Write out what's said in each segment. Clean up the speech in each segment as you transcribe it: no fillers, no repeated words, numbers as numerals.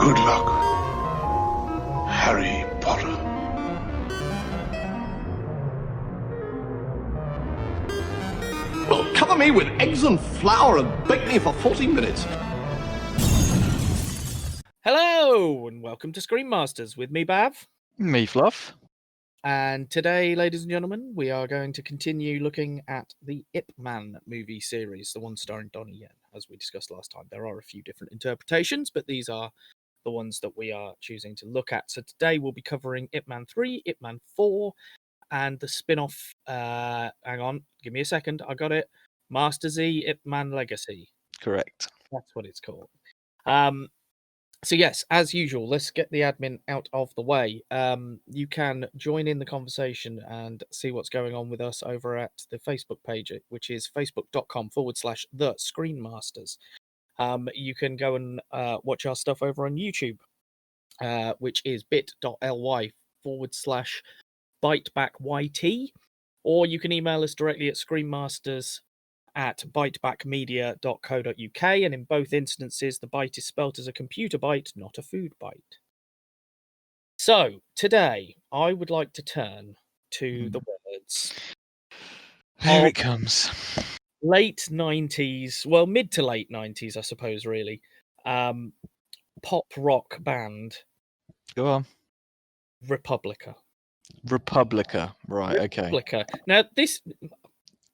Good luck, Harry Potter. Well, cover me with eggs and flour and bake me for 40 minutes. Hello, and welcome to Screen Masters with me, Bav. Me, Fluff. And today, ladies and gentlemen, we are going to continue looking at the Ip Man movie series, the one starring Donnie Yen, as we discussed last time. There are a few different interpretations, but these are the ones that we are choosing to look at. So today we'll be covering Ip Man 3, Ip Man 4, and the spin-off, hang on, give me a second, I got it, Master Z, Ip Man Legacy. Correct. That's what it's called. So yes, as usual, let's get the admin out of the way. You can join in the conversation and see what's going on with us over at the Facebook page, which is facebook.com/the Screenmasters. You can go and watch our stuff over on YouTube, which is bit.ly/Byte Back YT, or you can email us directly at screenmasters@bytebackmedia.co.uk, and in both instances, the byte is spelt as a computer byte, not a food byte. So, today, I would like to turn to the words. Here it comes. Late 90s, well, mid to late 90s, I suppose, really. Pop rock band. Go on. Republica. Right, okay. Republica. Now, this...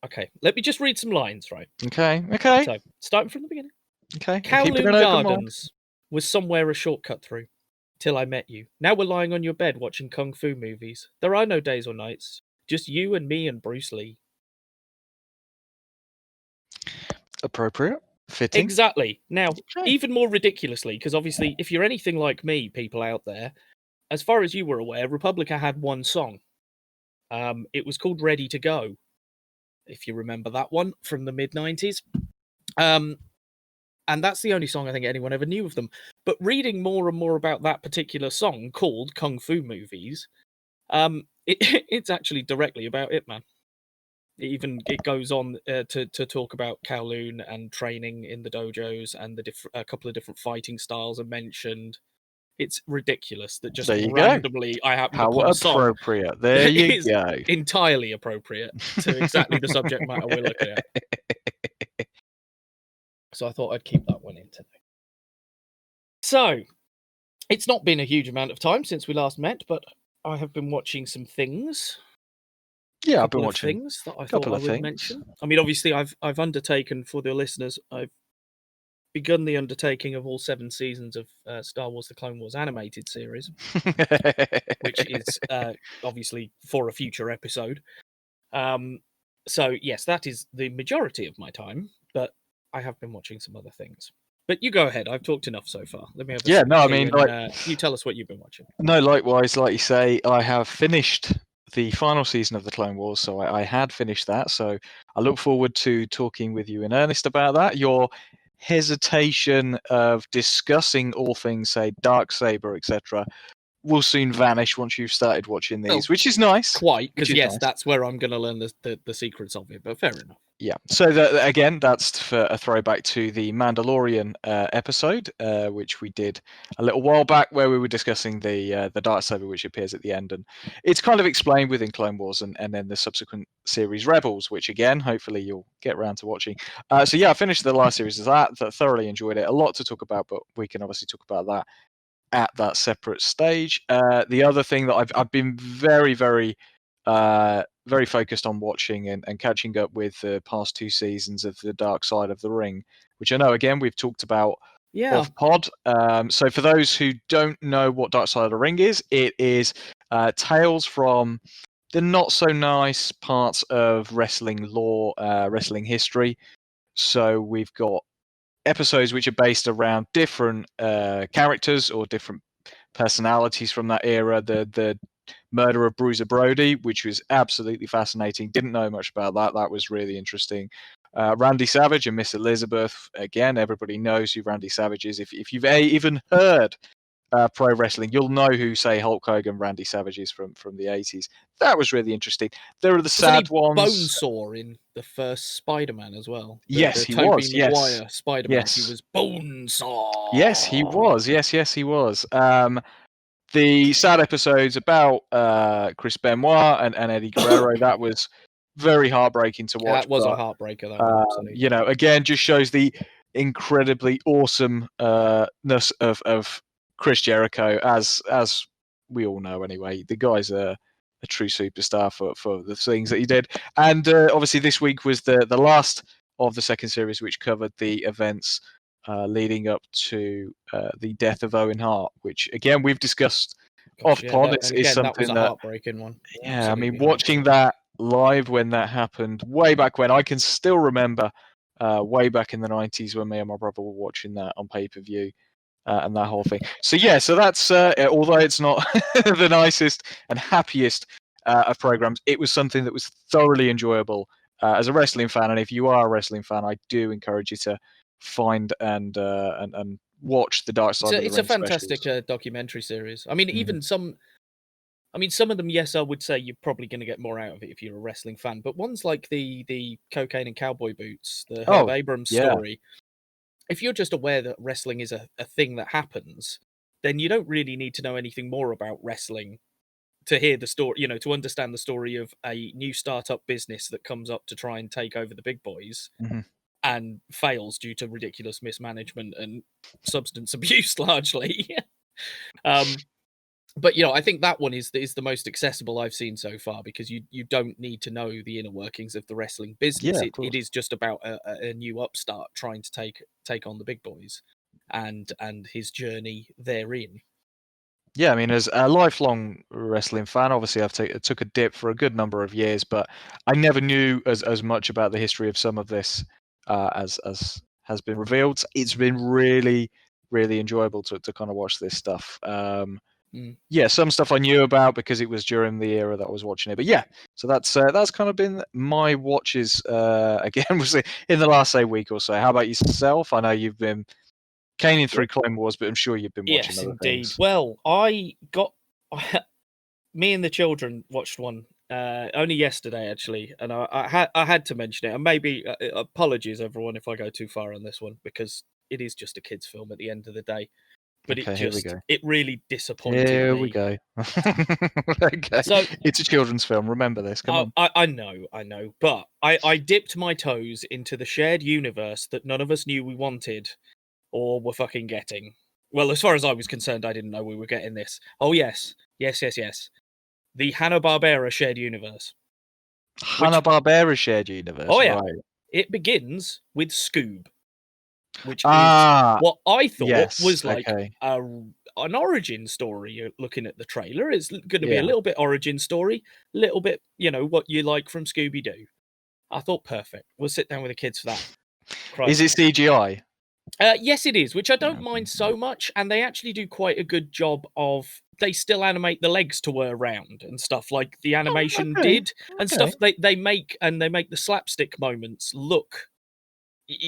Okay, let me just read some lines, right? Okay. So, starting from the beginning. Okay. Kowloon Gardens was somewhere a shortcut through, till I met you. Now we're lying on your bed watching kung fu movies. There are no days or nights, just you and me and Bruce Lee. Appropriate. Fitting. Exactly. Now, even more ridiculously, because obviously, if you're anything like me, people out there, as far as you were aware, Republica had one song. It was called Ready to Go, if you remember that one from the mid-90s. And that's the only song I think anyone ever knew of them. But reading more and more about that particular song called Kung Fu Movies, it's actually directly about Ip Man. It goes on to talk about Kowloon and training in the dojos, and a couple of different fighting styles are mentioned. It's ridiculous that just randomly I happen to put a song. How appropriate. There you go. Entirely appropriate to exactly the subject matter we're looking at. So I thought I'd keep that one in today. So, it's not been a huge amount of time since we last met, but I have been watching some things. Yeah, I've been watching things that I thought I would mention. I mean, obviously, I've undertaken, for the listeners, I've begun the undertaking of all 7 seasons of Star Wars: The Clone Wars animated series, which is obviously for a future episode. So, yes, that is the majority of my time, but I have been watching some other things. But you go ahead. I've talked enough so far. Let me have a you tell us what you've been watching. No, likewise, like you say, I have finished the final season of the Clone Wars, so I had finished that. So I look forward to talking with you in earnest about that. Your hesitation of discussing all things, say, Darksaber, etc., will soon vanish once you've started watching these, which is nice. Quite, because yes, that's where I'm going to learn the secrets of it, but fair enough. Yeah, so again, that's for a throwback to the Mandalorian episode, which we did a little while back, where we were discussing the Darksaber, which appears at the end, and it's kind of explained within Clone Wars and then the subsequent series Rebels, which again, hopefully you'll get around to watching. So yeah, I finished the last series of that thoroughly enjoyed it. A lot to talk about, but we can obviously talk about that at that separate stage. The other thing that I've been very, very focused on watching and catching up with the past 2 seasons of The Dark Side of the Ring, which I know, again, we've talked about off pod. So for those who don't know what Dark Side of the Ring is, it is tales from the not so nice parts of wrestling lore, wrestling history. So we've got episodes which are based around different characters or different personalities from that era. The murder of Bruiser Brody, which was absolutely fascinating. Didn't know much about that. That was really interesting. Randy Savage and Miss Elizabeth. Again, everybody knows who Randy Savage is. If you've even heard pro wrestling, you'll know who, say, Hulk Hogan, Randy Savage is from the 80s. That was really interesting. There are the sad ones. Bonesaw in the first Spider-Man as well. Yes, the he Tobey was. Maguire Yes, Spider-Man. yes, He was Bonesaw. yes, he was. Yes, he was. The sad episodes about Chris Benoit and Eddie Guerrero, that was very heartbreaking to watch. That was a but, heartbreaker, that one, absolutely. you know, again, just shows the incredibly awesomeness of Chris Jericho, as we all know anyway. The guy's a true superstar for the things that he did. And obviously this week was the last of the second series, which covered the events leading up to the death of Owen Hart, which again we've discussed off pod. And Is again, that was something a that, heartbreaking one. yeah, I mean, Absolutely watching that live when that happened way back when, I can still remember way back in the 90s when me and my brother were watching that on pay-per-view. And that whole thing. So yeah, so that's although it's not the nicest and happiest of programs, it was something that was thoroughly enjoyable as a wrestling fan. And if you are a wrestling fan, I do encourage you to find and watch the Dark Side of the Ring. It's a fantastic documentary series. I mean, even some of them, yes, I would say you're probably going to get more out of it if you're a wrestling fan. But ones like the Cocaine and Cowboy Boots, the Herb Abrams story, if you're just aware that wrestling is a thing that happens, then you don't really need to know anything more about wrestling to hear the story, to understand the story of a new startup business that comes up to try and take over the big boys and fails due to ridiculous mismanagement and substance abuse largely. But I think that one is the most accessible I've seen so far, because you don't need to know the inner workings of the wrestling business. It is just about a new upstart trying to take on the big boys, and his journey therein. Yeah, I mean, as a lifelong wrestling fan, obviously I took a dip for a good number of years, but I never knew as much about the history of some of this as has been revealed. It's been really, really enjoyable to kind of watch this stuff. Yeah, some stuff I knew about because it was during the era that I was watching it. But yeah, so that's kind of been my watches again, was in the last, say, week or so. How about yourself? I know you've been caning through Clone Wars, but I'm sure you've been watching other things. Well, me and the children watched one only yesterday, actually, and I had to mention it. And maybe apologies, everyone, if I go too far on this one, because it is just a kids' film at the end of the day. But it really disappointed me. Here we go. Okay. So it's a children's film. Remember this. Come on. I know. But I dipped my toes into the shared universe that none of us knew we wanted or were fucking getting. Well, as far as I was concerned, I didn't know we were getting this. Oh, yes. The Hanna-Barbera shared universe. Hanna-Barbera shared universe? Oh, yeah. Right. It begins with Scoob, which is what I thought was like an origin story. Looking at the trailer, it's going to be a little bit origin story, a little bit, what you like from Scooby-Doo. I thought, perfect. We'll sit down with the kids for that. Is it CGI? Yes, it is, which I don't mind so much, and they actually do quite a good job of. They still animate the legs to whir around and stuff like the animation did, and stuff. They make the slapstick moments look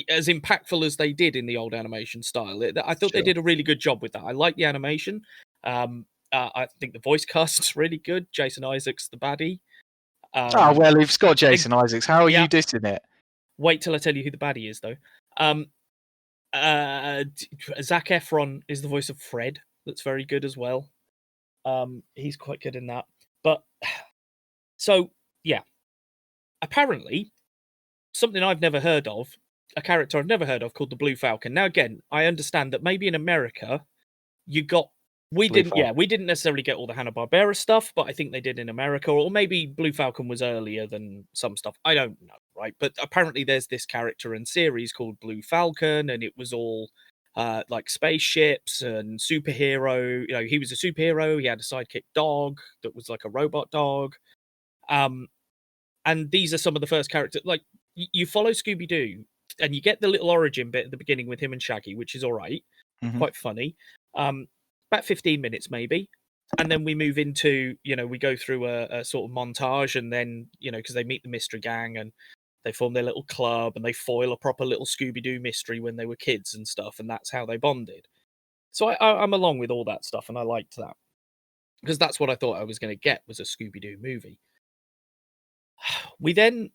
as impactful as they did in the old animation style. I thought they did a really good job with that. I like the animation. I think the voice cast's really good. Jason Isaacs, the baddie. Well, it's got Jason Isaacs. How are you dissing it? Wait till I tell you who the baddie is, though. Zac Efron is the voice of Fred. That's very good as well. He's quite good in that. But so yeah, apparently something I've never heard of, a character I've never heard of called the Blue Falcon. Now again, I understand that maybe in America we didn't necessarily get all the Hanna-Barbera stuff, but I think they did in America, or maybe Blue Falcon was earlier than some stuff. I don't know, right? But apparently there's this character and series called Blue Falcon, and it was all like spaceships and superhero. He was a superhero. He had a sidekick dog that was like a robot dog. And these are some of the first characters. Like, you follow Scooby-Doo, and you get the little origin bit at the beginning with him and Shaggy, which is all right, quite funny. About 15 minutes maybe, and then we move into, we go through a sort of montage, and then, because they meet the mystery gang and they form their little club and they foil a proper little Scooby-Doo mystery when they were kids and stuff, and that's how they bonded. So I'm along with all that stuff, and I liked that because that's what I thought I was going to get was a Scooby-Doo movie. We then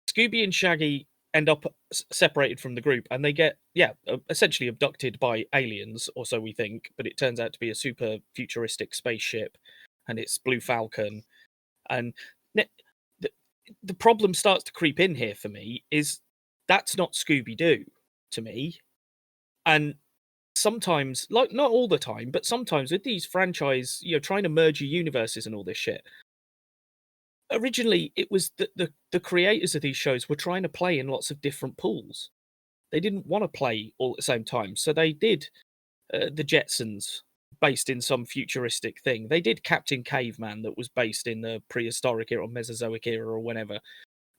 Scooby and Shaggy end up separated from the group, and they get essentially abducted by aliens, or so we think. But it turns out to be a super futuristic spaceship, and it's Blue Falcon. And the problem starts to creep in here for me is that's not Scooby-Doo to me. And sometimes, like not all the time, but sometimes with these franchise, trying to merge your universes and all this shit. Originally, it was the creators of these shows were trying to play in lots of different pools. They didn't want to play all at the same time, so they did the Jetsons based in some futuristic thing. They did Captain Caveman that was based in the prehistoric era or Mesozoic era or whenever.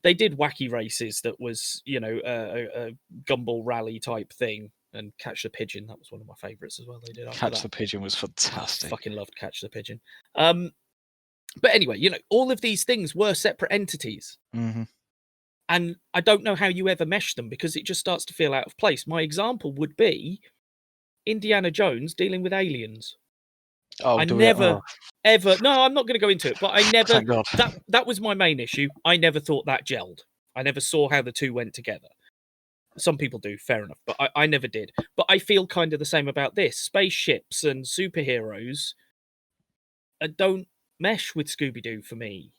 They did Wacky Races that was, a Gumball Rally type thing. And Catch the Pigeon, that was one of my favourites as well. They did Catch the Pigeon was fantastic. I fucking loved Catch the Pigeon. But anyway, all of these things were separate entities. Mm-hmm. And I don't know how you ever mesh them because it just starts to feel out of place. My example would be Indiana Jones dealing with aliens. Oh, I never, ever... No, I'm not going to go into it, but I never... Thank God. That was my main issue. I never thought that gelled. I never saw how the two went together. Some people do, fair enough, but I never did. But I feel kind of the same about this. Spaceships and superheroes don't mesh with Scooby-Doo for me.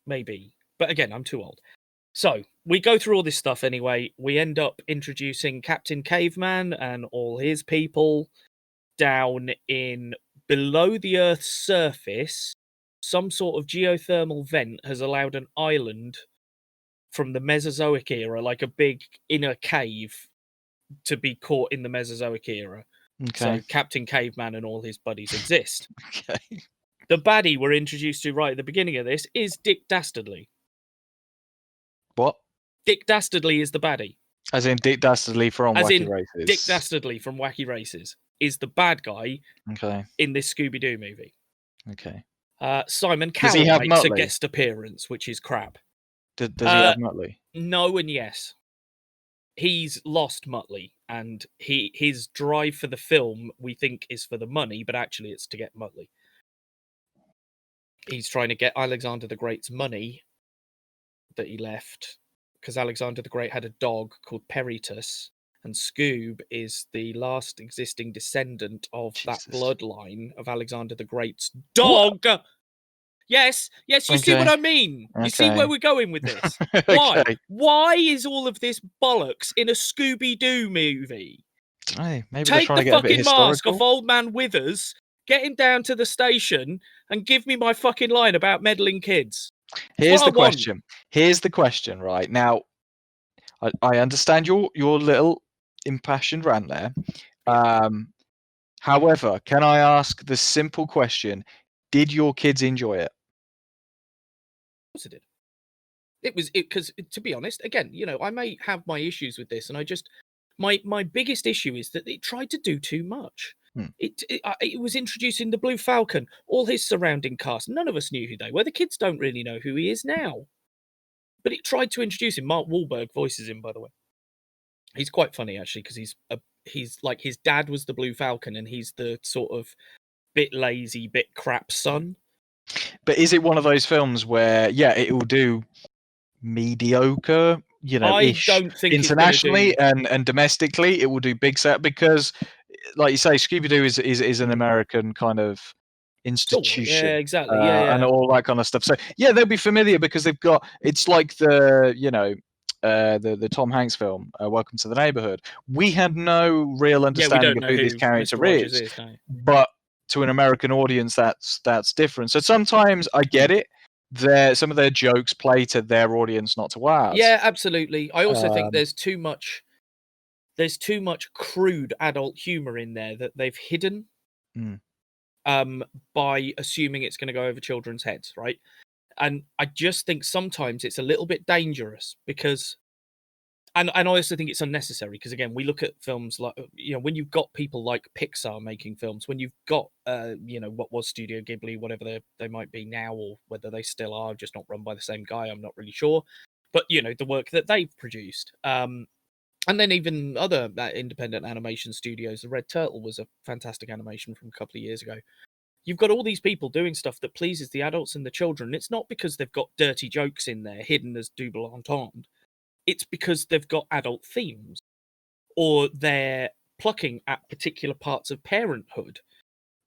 Maybe. But again, I'm too old. So, we go through all this stuff anyway. We end up introducing Captain Caveman and all his people down in below the Earth's surface. Some sort of geothermal vent has allowed an island from the Mesozoic era, like a big inner cave, to be caught in the Mesozoic era. Okay. So Captain Caveman and all his buddies exist. Okay. The baddie we're introduced to right at the beginning of this is Dick Dastardly. What? Dick Dastardly is the baddie. As in Dick Dastardly from Wacky Races. Dick Dastardly from Wacky Races is the bad guy in this Scooby-Doo movie. Okay. Simon Cowell makes a guest appearance, which is crap. Does he have Muttley? No and yes. He's lost Muttley, and his drive for the film, we think, is for the money, but actually it's to get Muttley. He's trying to get Alexander the Great's money that he left, because Alexander the Great had a dog called Peritus, and Scoob is the last existing descendant of that bloodline of Alexander the Great's dog. What? Yes, you see what I mean? You see where we're going with this? Why? Why is all of this bollocks in a Scooby-Doo movie? Maybe take the fucking mask off Old Man Withers, get him down to the station, and give me my fucking line about meddling kids. Here's the question. Here's the question, right? Now, I understand your little impassioned rant there. However, can I ask the simple question, did your kids enjoy it? Of course it did. It was because, to be honest, again, I may have my issues with this, and I just my biggest issue is that it tried to do too much. It was introducing the Blue Falcon, all his surrounding cast. None of us knew who they were. The kids don't really know who he is now, but it tried to introduce him. Mark Wahlberg voices him, by the way. He's quite funny actually because he's like his dad was the Blue Falcon, and he's the sort of bit lazy, bit crap son. But is it one of those films where, it will do mediocre, I don't think internationally and domestically it will do big set because, like you say, Scooby-Doo is an American kind of institution. Yeah, exactly. And all that kind of stuff. So they'll be familiar because they've got. It's like the the Tom Hanks film, Welcome to the Neighborhood. We had no real understanding of who this character is, but to an American audience, that's different. So sometimes I get it. Some of their jokes play to their audience, not to ours. Yeah, absolutely. I also think there's too much crude adult humor in there that they've hidden by assuming it's going to go over children's heads, right? And I just think sometimes it's a little bit dangerous because, and I also think it's unnecessary because, again, we look at films like, when you've got people like Pixar making films, when you've got, what was Studio Ghibli, whatever they might be now, or whether they still are, just not run by the same guy, I'm not really sure. But, the work that they've produced. And And then even other independent animation studios. The Red Turtle was a fantastic animation from a couple of years ago. You've got all these people doing stuff that pleases the adults and the children. It's not because they've got dirty jokes in there hidden as double entendre. It's because they've got adult themes, or they're plucking at particular parts of parenthood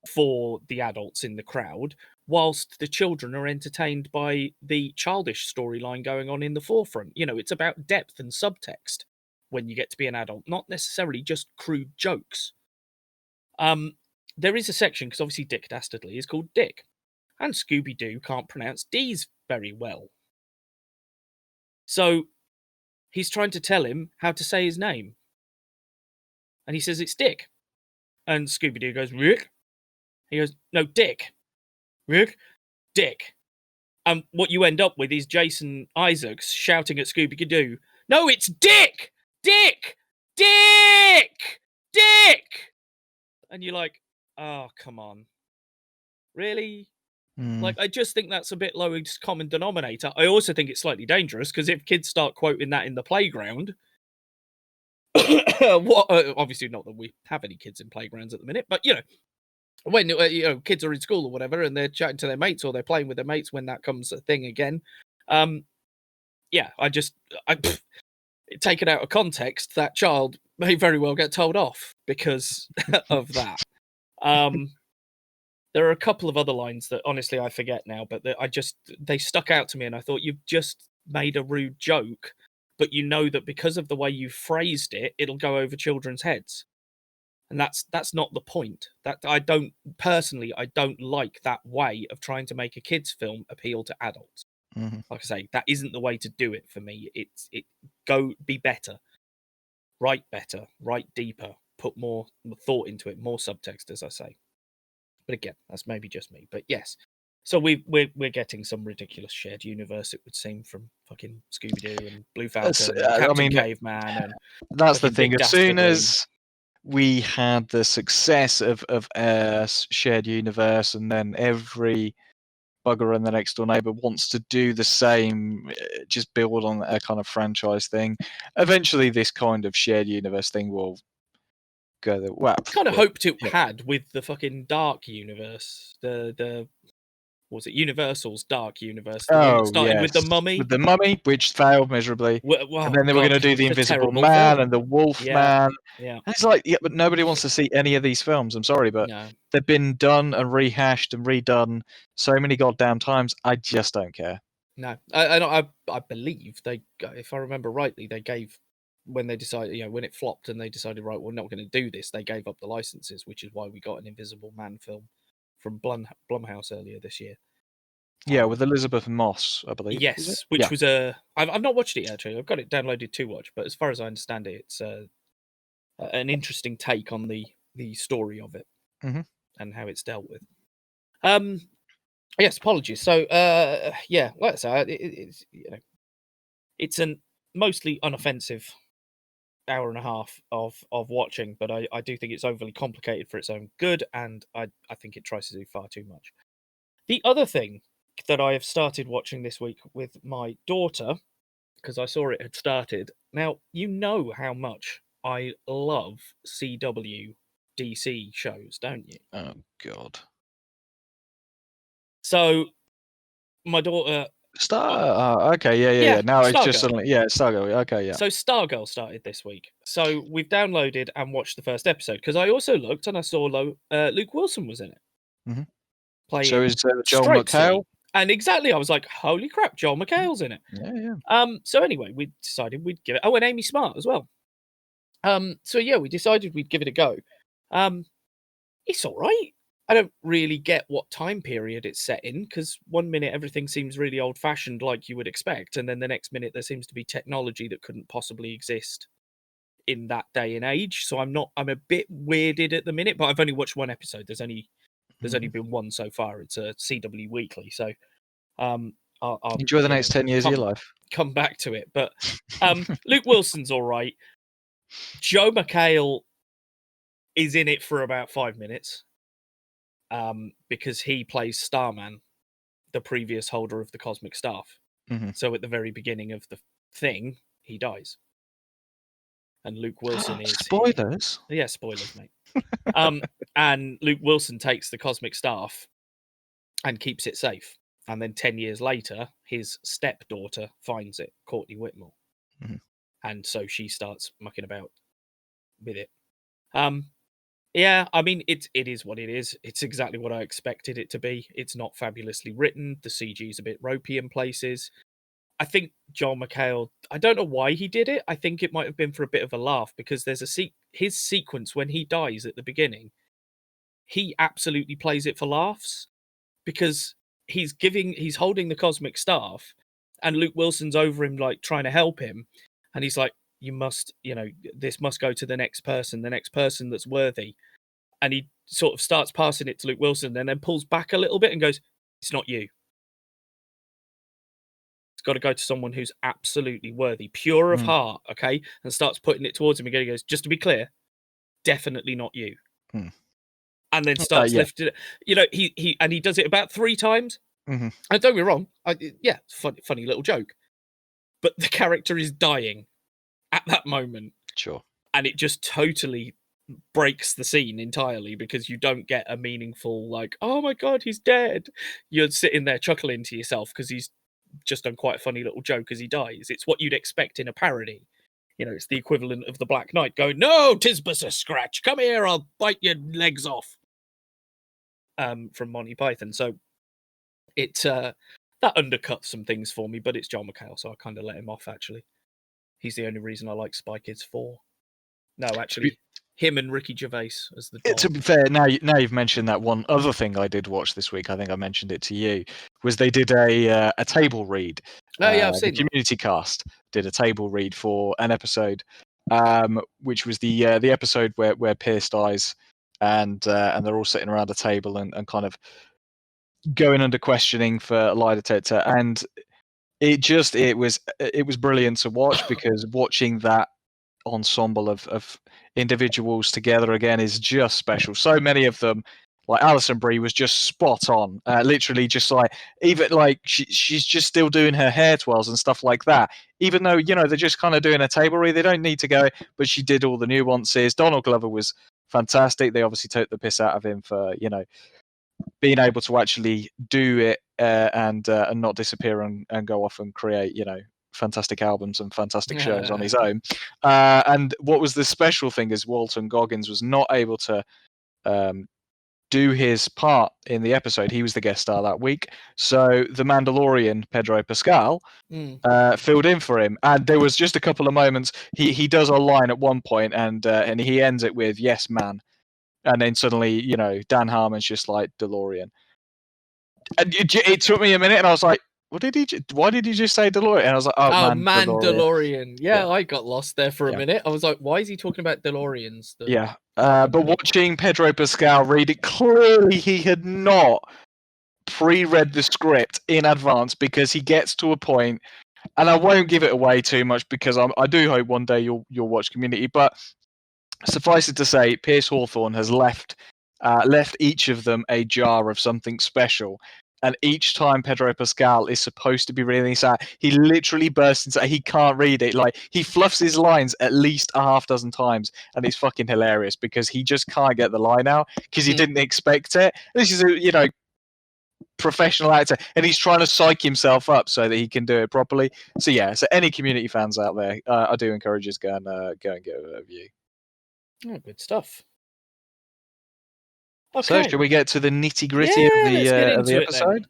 for the adults in the crowd, whilst the children are entertained by the childish storyline going on in the forefront. You know, it's about depth and subtext when you get to be an adult, not necessarily just crude jokes. There is a section, because obviously Dick Dastardly is called Dick, and Scooby-Doo can't pronounce D's very well. So he's trying to tell him how to say his name. And he says it's Dick. And Scooby-Doo goes, Rick? He goes, no, Dick. Rick? Dick. And what you end up with is Jason Isaacs shouting at Scooby-Doo, no, it's Dick! Dick! Dick! Dick! And you're like, oh, come on. Really? Like, I just think that's a bit lowest common denominator. I also think it's slightly dangerous, because if kids start quoting that in the playground, obviously not that we have any kids in playgrounds at the minute, but, you know, when kids are in school or whatever and they're chatting to their mates or they're playing with their mates when that comes a thing again, taken out of context, that child may very well get told off because of that. There are a couple of other lines that honestly I forget now, but they stuck out to me, and I thought, you've just made a rude joke, but you know that because of the way you phrased it, it'll go over children's heads. And that's not the point. That I don't like that way of trying to make a kids film appeal to adults. Mm-hmm. Like I say, that isn't the way to do it for me. Be better, write better, write deeper, put more thought into it, more subtext, as I say. But again, that's maybe just me. But yes, so we're getting some ridiculous shared universe, it would seem, from fucking Scooby-Doo and Blue Falcon, and Captain Caveman, and that's the thing. Dick As soon Dastardly. as we had the success of shared universe, and then every bugger and the next door neighbor wants to do the same, just build on a kind of franchise thing. Eventually, this kind of shared universe thing will go. Kind of hoped it had with the fucking Dark Universe, the was it Universal's Dark Universe? The one that started with the Mummy, which failed miserably. And then they were going to do the Invisible Man and the Wolf Man. Yeah. And it's like, yeah, but nobody wants to see any of these films. I'm sorry, but they've been done and rehashed and redone so many goddamn times. I just don't care. No, I believe they, if I remember rightly, they gave, when they decided, when it flopped and they decided, right, we're not going to do this, they gave up the licenses, which is why we got an Invisible Man film from Blumhouse earlier this year. Yeah, with Elizabeth Moss, I believe. Yes, which was I've not watched it yet, actually. I've got it downloaded to watch, but as far as I understand it, it's an interesting take on the story of it and how it's dealt with. Yes, apologies. So, yeah, like I say, it's a mostly unoffensive hour and a half of watching, but I do think it's overly complicated for its own good, and I think it tries to do far too much. The other thing that I have started watching this week with my daughter, because I saw it had started. Now, you know how much I love CW DC shows, don't you? Oh, God. So, my daughter... okay, yeah. Now it's just suddenly... Yeah, Stargirl, okay, yeah. So, Stargirl started this week. So, we've downloaded and watched the first episode, because I also looked and I saw Luke Wilson was in it. Mm-hmm. Playing so is Joel McHale? And exactly, I was like, holy crap, Joel McHale's in it. Yeah. So anyway, we decided we'd give it... Oh, and Amy Smart as well. So yeah, we decided we'd give it a go. It's all right. I don't really get what time period it's set in, because one minute everything seems really old-fashioned like you would expect, and then the next minute there seems to be technology that couldn't possibly exist in that day and age. So I'm a bit weirded at the minute, but I've only watched one episode. There's only been one so far. It's a CW weekly, so I'll enjoy the next 10 years of your life. Come back to it, but Luke Wilson's all right. Joe McHale is in it for about 5 minutes, because he plays Starman, the previous holder of the Cosmic Staff. So at the very beginning of the thing, he dies. and Luke Wilson is Spoilers. Yeah, spoilers, mate. And Luke Wilson takes the cosmic staff and keeps it safe. And then 10 years later, his stepdaughter finds it, Courtney Whitmore. Mhm. And so she starts mucking about with it. Yeah, I mean, it is what it is. It's exactly what I expected it to be. It's not fabulously written. The CG is a bit ropey in places. I think Joel McHale, I don't know why he did it. I think it might have been for a bit of a laugh, because there's his sequence when he dies at the beginning, he absolutely plays it for laughs, because he's holding the cosmic staff and Luke Wilson's over him, like trying to help him. And he's like, this must go to the next person that's worthy. And he sort of starts passing it to Luke Wilson and then pulls back a little bit and goes, it's not you. It's got to go to someone who's absolutely worthy, pure of heart, okay? And starts putting it towards him again. He goes, just to be clear, definitely not you. And then starts lifting it. He does it about 3 times. And don't get me wrong, funny little joke. But the character is dying at that moment. Sure. And it just totally breaks the scene entirely, because you don't get a meaningful, like, oh my God, he's dead. You're sitting there chuckling to yourself because he's just done quite a funny little joke as he dies. It's what you'd expect in a parody. It's the equivalent of the Black Knight going, no, 'tis but a scratch. Come here, I'll bite your legs off. From Monty Python. So it that undercuts some things for me, but it's Joel McHale, so I kind of let him off, actually. He's the only reason I like Spy Kids 4. No, actually, him and Ricky Gervais as the dog. To be fair, now you've mentioned that, one other thing I did watch this week, I think I mentioned it to you, was they did a table read. Oh yeah, I've seen the Community Cast did a table read for an episode, which was the episode where Pierce dies, and they're all sitting around a table and kind of going under questioning for a lie detector, and it was brilliant to watch, because watching that ensemble of individuals together again is just special. So many of them, like Alison Brie was just spot on, literally just like, even like she's just still doing her hair twirls and stuff like that, even though they're just kind of doing a table read, they don't need to go, but she did all the nuances. Donald Glover was fantastic. They obviously took the piss out of him for being able to actually do it and not disappear and go off and create fantastic albums and fantastic shows on his own. And what was the special thing is Walton Goggins was not able to do his part in the episode. He was the guest star that week. So the Mandalorian, Pedro Pascal, filled in for him. And there was just a couple of moments. He does a line at one point and he ends it with, yes, man. And then suddenly, Dan Harmon's just like, DeLorean. And it took me a minute and I was like, why did he just say DeLorean? And I was like, oh Mandalorian. Yeah, I got lost there for a minute. I was like, why is he talking about DeLoreans? But watching Pedro Pascal read it, clearly he had not pre-read the script in advance, because he gets to a point, and I won't give it away too much because I do hope one day you'll watch Community, but suffice it to say, Pierce Hawthorne has left each of them a jar of something special. And each time Pedro Pascal is supposed to be reading this out, he literally bursts into, he can't read it. Like, he fluffs his lines at least a half dozen times, and it's fucking hilarious because he just can't get the line out because he didn't expect it. This is a, professional actor, and he's trying to psych himself up so that he can do it properly. So yeah, so any Community fans out there, I do encourage you to go and get a view. Oh, good stuff. Okay. So, shall we get to the nitty-gritty of the episode?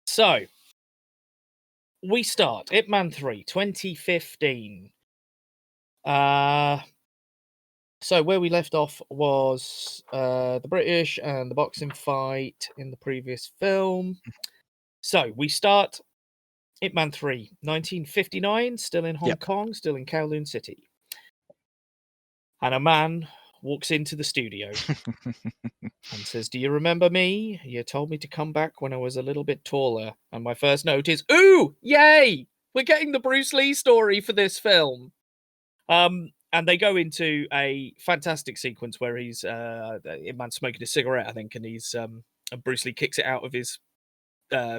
So, we start Ip Man 3, 2015. So where we left off was the British and the boxing fight in the previous film. So we start Ip Man 3, 1959, still in Hong Kong, still in Kowloon City. And a man walks into the studio and says, do you remember me? You told me to come back when I was a little bit taller. And my first note is, ooh, yay! We're getting the Bruce Lee story for this film. And they go into a fantastic sequence where he's a man smoking a cigarette, I think, and he's and Bruce Lee kicks it out of his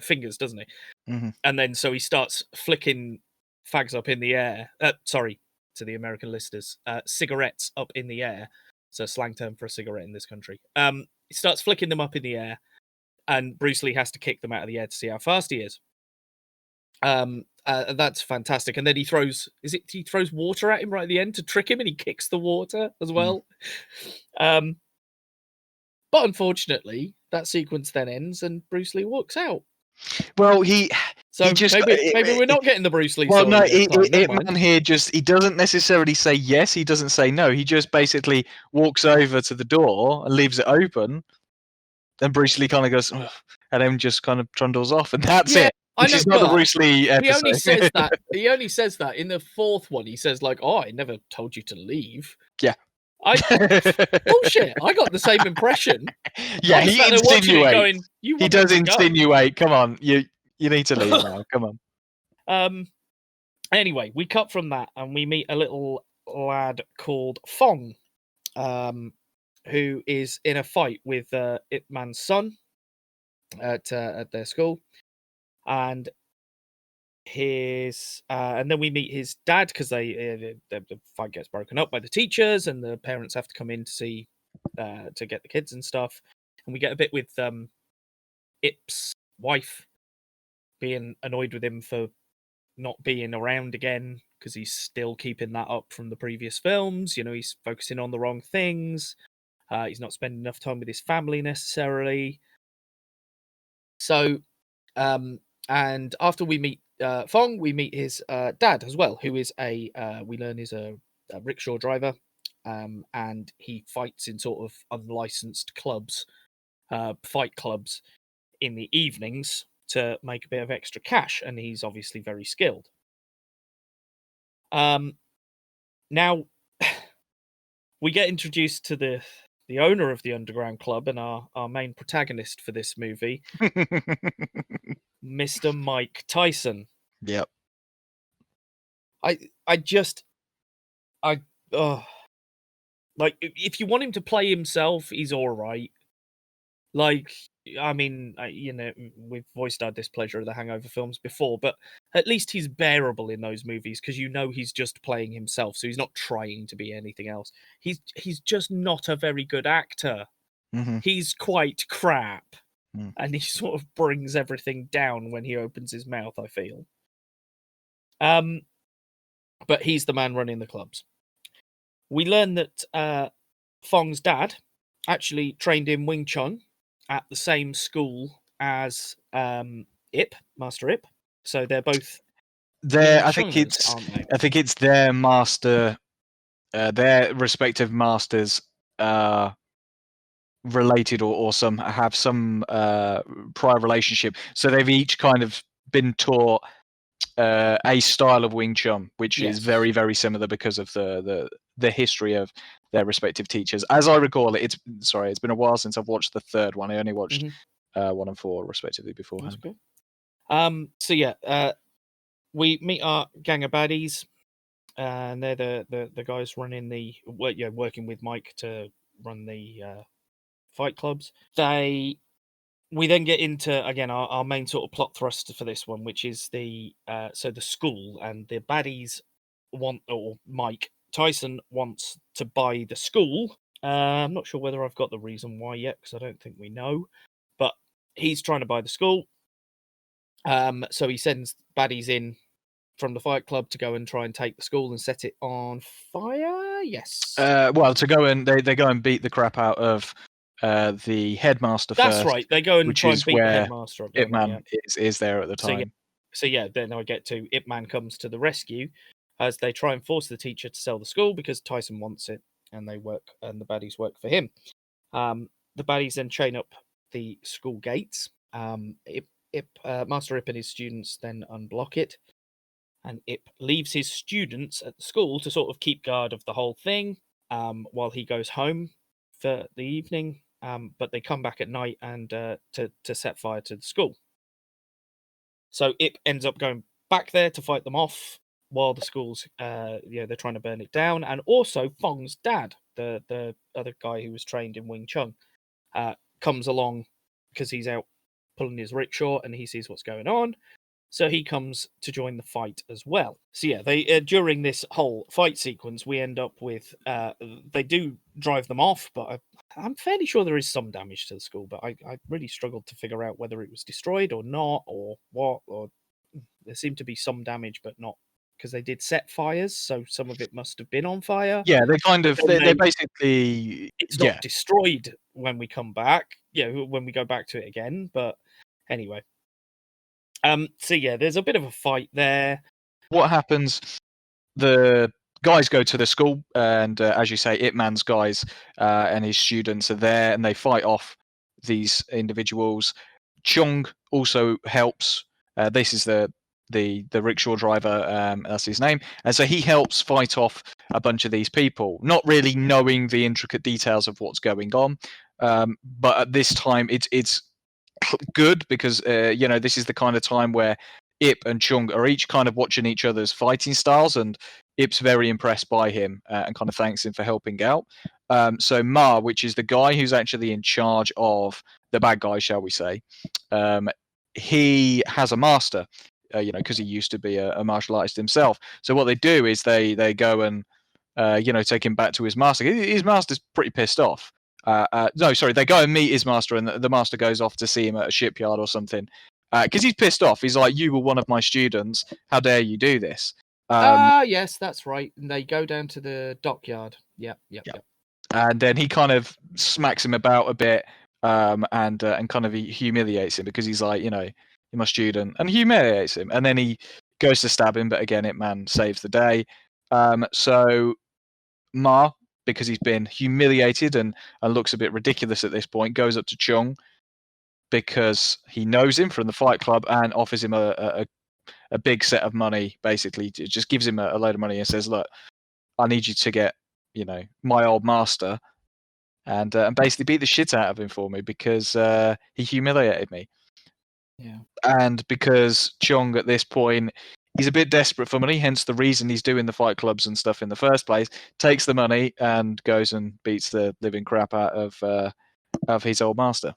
fingers, doesn't he? And then so he starts flicking fags up in the air. to the American listeners, cigarettes up in the air. It's a slang term for a cigarette in this country. He starts flicking them up in the air, and Bruce Lee has to kick them out of the air to see how fast he is. That's fantastic. And then he throws water at him right at the end to trick him, and he kicks the water as well. But unfortunately, that sequence then ends, and Bruce Lee walks out. Well, So he just maybe we're not getting the Bruce Lee well, story. no, this time. Never mind. Man here he doesn't necessarily say yes, he doesn't say no. He just basically walks over to the door and leaves it open. Then Bruce Lee kind of goes, "Ugh," and then just kind of trundles off, and that's it. Which is not the Bruce Lee episode. He only says that. He only says that in the fourth one. He says like, "Oh, I never told you to leave." Yeah. Bullshit. I got the same impression. Yeah, he insinuates. Going, he does insinuate. Come on, you need to leave now. Come on. Anyway, we cut from that and we meet a little lad called Fong, who is in a fight with Ip Man's son at their school, and and then we meet his dad because the fight gets broken up by the teachers and the parents have to come in to see to get the kids and stuff, and we get a bit with Ip's wife being annoyed with him for not being around again because he's still keeping that up from the previous films. You know, he's focusing on the wrong things. He's not spending enough time with his family necessarily. So, and after we meet Fong, we meet his dad as well, who is we learn is a rickshaw driver, and he fights in sort of unlicensed clubs, fight clubs in the evenings to make a bit of extra cash, and he's obviously very skilled. Now we get introduced to the owner of the underground club and our main protagonist for this movie, Mr. Mike Tyson. Yep. Like, if you want him to play himself, he's all right. Like, I mean, we've voiced our displeasure of the Hangover films before, but at least he's bearable in those movies because you know he's just playing himself, so he's not trying to be anything else. He's just not a very good actor. Mm-hmm. He's quite crap, and he sort of brings everything down when he opens his mouth, I feel. But he's the man running the clubs. We learn that Fong's dad actually trained in Wing Chun at the same school as Master Ip. So they're both I think it's their master, their respective masters related or have some prior relationship. So they've each kind of been taught a style of Wing Chun, which is very, very similar because of the history of their respective teachers. As I recall it, it's been a while since I've watched the third one. I only watched 1 and 4 respectively beforehand. So yeah, we meet our gang of baddies, and they're the guys running working with Mike to run the fight clubs. We then get into, again, our main sort of plot thrust for this one, which is the school, and the baddies Mike Tyson wants to buy the school. I'm not sure whether I've got the reason why yet, because I don't think we know, but he's trying to buy the school. So he sends baddies in from the fight club to go and try and take the school and set it on fire. Yes. Well, to go and they go and beat the crap out of the headmaster first. That's right. They go and try and beat the headmaster up. Ip Man is there at the time. So yeah, then I get to Ip Man comes to the rescue as they try and force the teacher to sell the school because Tyson wants it, and the baddies work for him. The baddies then chain up the school gates. Master Ip and his students then unblock it, and Ip leaves his students at the school to sort of keep guard of the whole thing while he goes home for the evening. But they come back at night and to set fire to the school. So Ip ends up going back there to fight them off while the school's they're trying to burn it down. And also Fong's dad, the other guy who was trained in Wing Chun, comes along because he's out pulling his rickshaw and he sees what's going on. So he comes to join the fight as well. So yeah, they during this whole fight sequence, we end up with they do drive them off, but I'm fairly sure there is some damage to the school. But I really struggled to figure out whether it was destroyed or not, or what. Or there seemed to be some damage, but not, because they did set fires, so some of it must have been on fire. Yeah, they kind of Then they're basically It's not destroyed when we come back. Yeah, when we go back to it again. But anyway. So yeah, there's a bit of a fight there. What happens? The guys go to the school, and as you say, Ip Man's guys and his students are there, and they fight off these individuals. Chung also helps. This is the rickshaw driver. That's his name, and so he helps fight off a bunch of these people, not really knowing the intricate details of what's going on. But at this time, it's good because this is the kind of time where Ip and Chung are each kind of watching each other's fighting styles, and Ip's very impressed by him and kind of thanks him for helping out. So Ma, which is the guy who's actually in charge of the bad guy, shall we say, he has a master, because he used to be a martial artist himself. So what they do is they go and take him back to his master. His master's pretty pissed off. They go and meet his master, and the master goes off to see him at a shipyard or something because he's pissed off. He's like, "You were one of my students. How dare you do this?" Yes, that's right. And they go down to the dockyard. Yep. And then he kind of smacks him about a bit, and kind of humiliates him because he's like, you're my student, and humiliates him. And then he goes to stab him, but again, Ip Man saves the day. So Ma, because he's been humiliated and looks a bit ridiculous at this point, goes up to Chung because he knows him from the Fight Club and offers him a big set of money. Basically, just gives him a load of money and says, "Look, I need you to get, my old master and basically beat the shit out of him for me because he humiliated me." Yeah. And because Chung at this point, he's a bit desperate for money, hence the reason he's doing the fight clubs and stuff in the first place, takes the money and goes and beats the living crap out of his old master.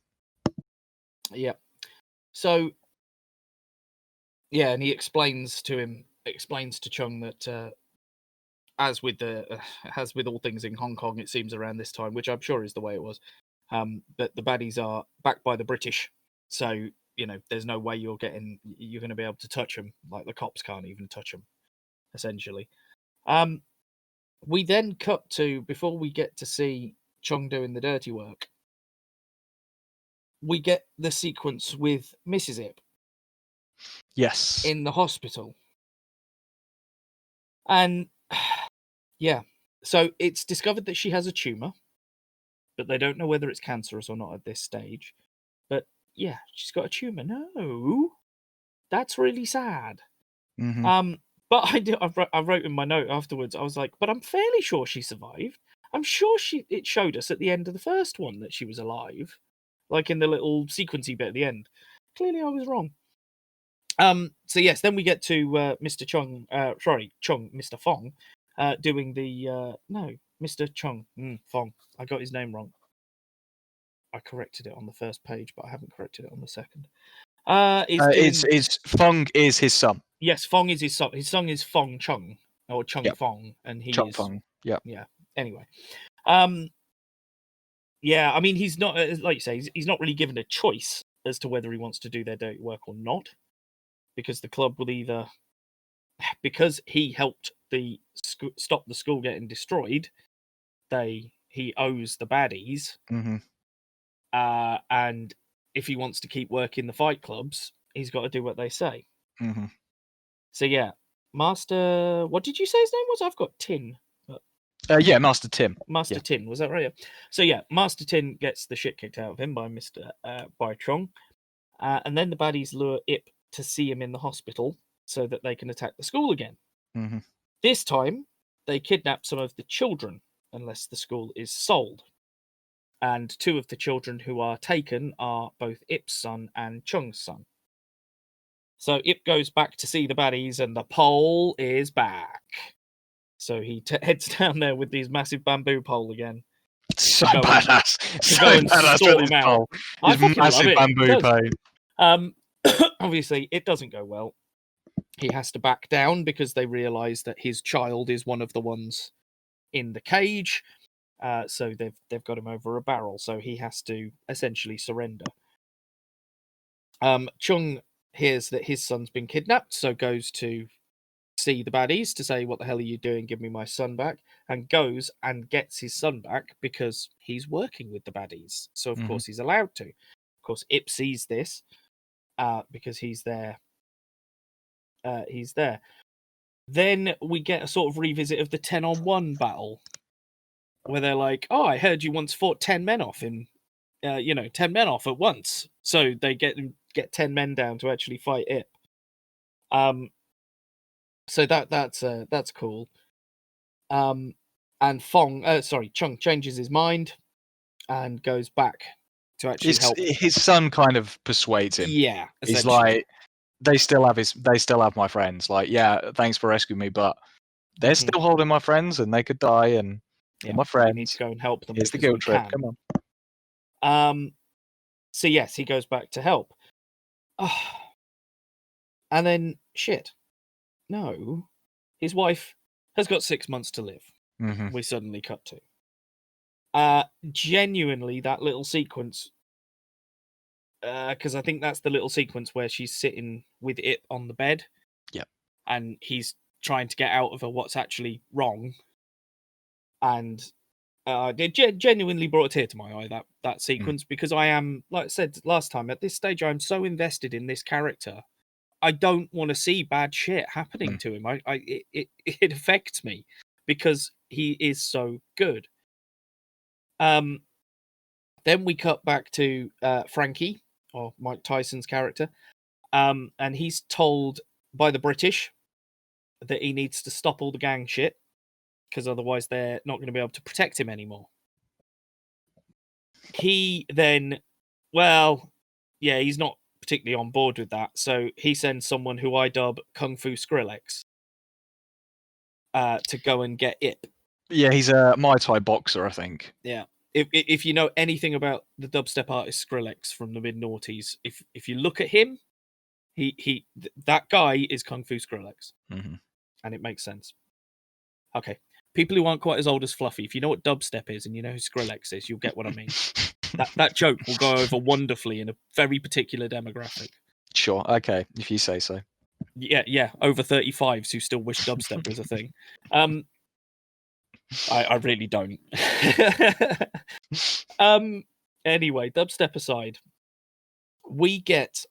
Yeah. So, yeah, and he explains to Chung that as with all things in Hong Kong, it seems around this time, which I'm sure is the way it was, that the baddies are backed by the British. So, there's no way you're going to be able to touch them. Like the cops can't even touch them, essentially. We then cut to, before we get to see Chung doing the dirty work, we get the sequence with Mrs. Ip. Yes. In the hospital. And yeah, so it's discovered that she has a tumor, but they don't know whether it's cancerous or not at this stage. But yeah, she's got a tumor. No, that's really sad. Mm-hmm. But I wrote in my note afterwards, I was like, but I'm fairly sure she survived. I'm sure it showed us at the end of the first one that she was alive, like in the little sequency bit at the end. Clearly I was wrong. So yes, then we get to Mr. Chung, Mr. Fong, doing the Mr. Chung, Fong. I got his name wrong. I corrected it on the first page, but I haven't corrected it on the second. Fong is his son. Yes, Fong is his son. His son is Fong Chung or Chung Fong, and he Chung is Fong. Yeah. Yeah. Anyway, yeah. I mean, he's not, like you say, he's not really given a choice as to whether he wants to do their dirty work or not, because the club will either, because he helped stop the school getting destroyed, he owes the baddies, and if he wants to keep working the fight clubs, he's got to do what they say. Mm-hmm. So yeah, Master. What did you say his name was? I've got Tin. Yeah, Master Tim. Master Tin, was that right? Yeah. So yeah, Master Tin gets the shit kicked out of him by by Chung, and then the baddies lure Ip to see him in the hospital so that they can attack the school again. Mm-hmm. This time, they kidnap some of the children, unless the school is sold. And two of the children who are taken are both Ip's son and Chung's son. So Ip goes back to see the baddies, and the pole is back. So he heads down there with these massive bamboo pole again. So badass. So badass with his pole. I His massive bamboo pole. Obviously, it doesn't go well. he has to back down because they realise that his child is one of the ones in the cage. So they've got him over a barrel. So he has to essentially surrender. Chung hears that his son's been kidnapped, so goes to see the baddies to say, "What the hell are you doing? Give me my son back!" And goes and gets his son back because he's working with the baddies. So of course he's allowed to. Of course, Ip sees this because he's there. He's there. Then we get a sort of revisit of the 10-on-1 battle, where they're like, "Oh, I heard you once fought 10 men off in, 10 men off at once." So they get 10 men down to actually fight Ip. So that's cool. And Chung changes his mind and goes back to actually help. His son kind of persuades him. Yeah, he's like, they still have my friends. Like, yeah, thanks for rescuing me, but they're still holding my friends, and they could die. And my friends, we need to go and help them. Here's the guilt trip. Come on. So yes, he goes back to help. And then shit. No, his wife has got 6 months to live. We suddenly cut to. Genuinely, that little sequence, because I think that's the little sequence where she's sitting with Ip on the bed. Yep. And he's trying to get out of her what's actually wrong. And it genuinely brought a tear to my eye, that sequence, because I am, like I said last time, at this stage, I'm so invested in this character. I don't want to see bad shit happening to him. It affects me because he is so good. Then we cut back to Frankie, or Mike Tyson's character, and he's told by the British that he needs to stop all the gang shit because otherwise they're not going to be able to protect him anymore. He then, he's not particularly on board with that, so he sends someone who I dub Kung Fu Skrillex to go and get Ip. Yeah, he's a Muay Thai boxer, I think. Yeah. If you know anything about the dubstep artist Skrillex from the mid-noughties, if you look at him, that guy is Kung Fu Skrillex. And it makes sense. Okay. People who aren't quite as old as Fluffy, if you know what dubstep is and you know who Skrillex is, you'll get what I mean. That joke will go over wonderfully in a very particular demographic. Sure, okay, if you say so. Yeah, over 35s who still wish dubstep was a thing. I really don't. Anyway, dubstep aside, we get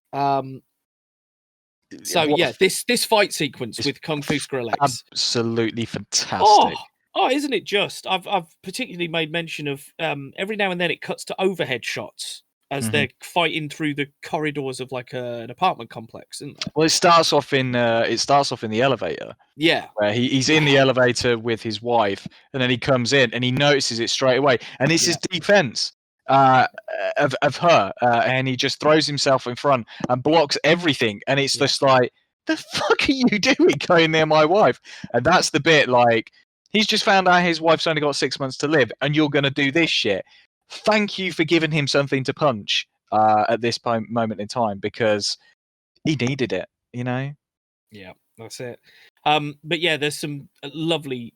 this fight sequence with Kung Fu Skrillex, absolutely fantastic. Oh, isn't it just? I've particularly made mention of every now and then it cuts to overhead shots as they're fighting through the corridors of like an apartment complex, isn't there? Well, it starts off in the elevator. Yeah, where he's in the elevator with his wife, and then he comes in and he notices it straight away, and it's his defense of her, and he just throws himself in front and blocks everything, and it's just like, the fuck are you doing going near my wife? And that's the bit, like, he's just found out his wife's only got 6 months to live, and you're going to do this shit. Thank you for giving him something to punch at this moment in time, because he needed it, you know? Yeah, that's it. But yeah, there's some lovely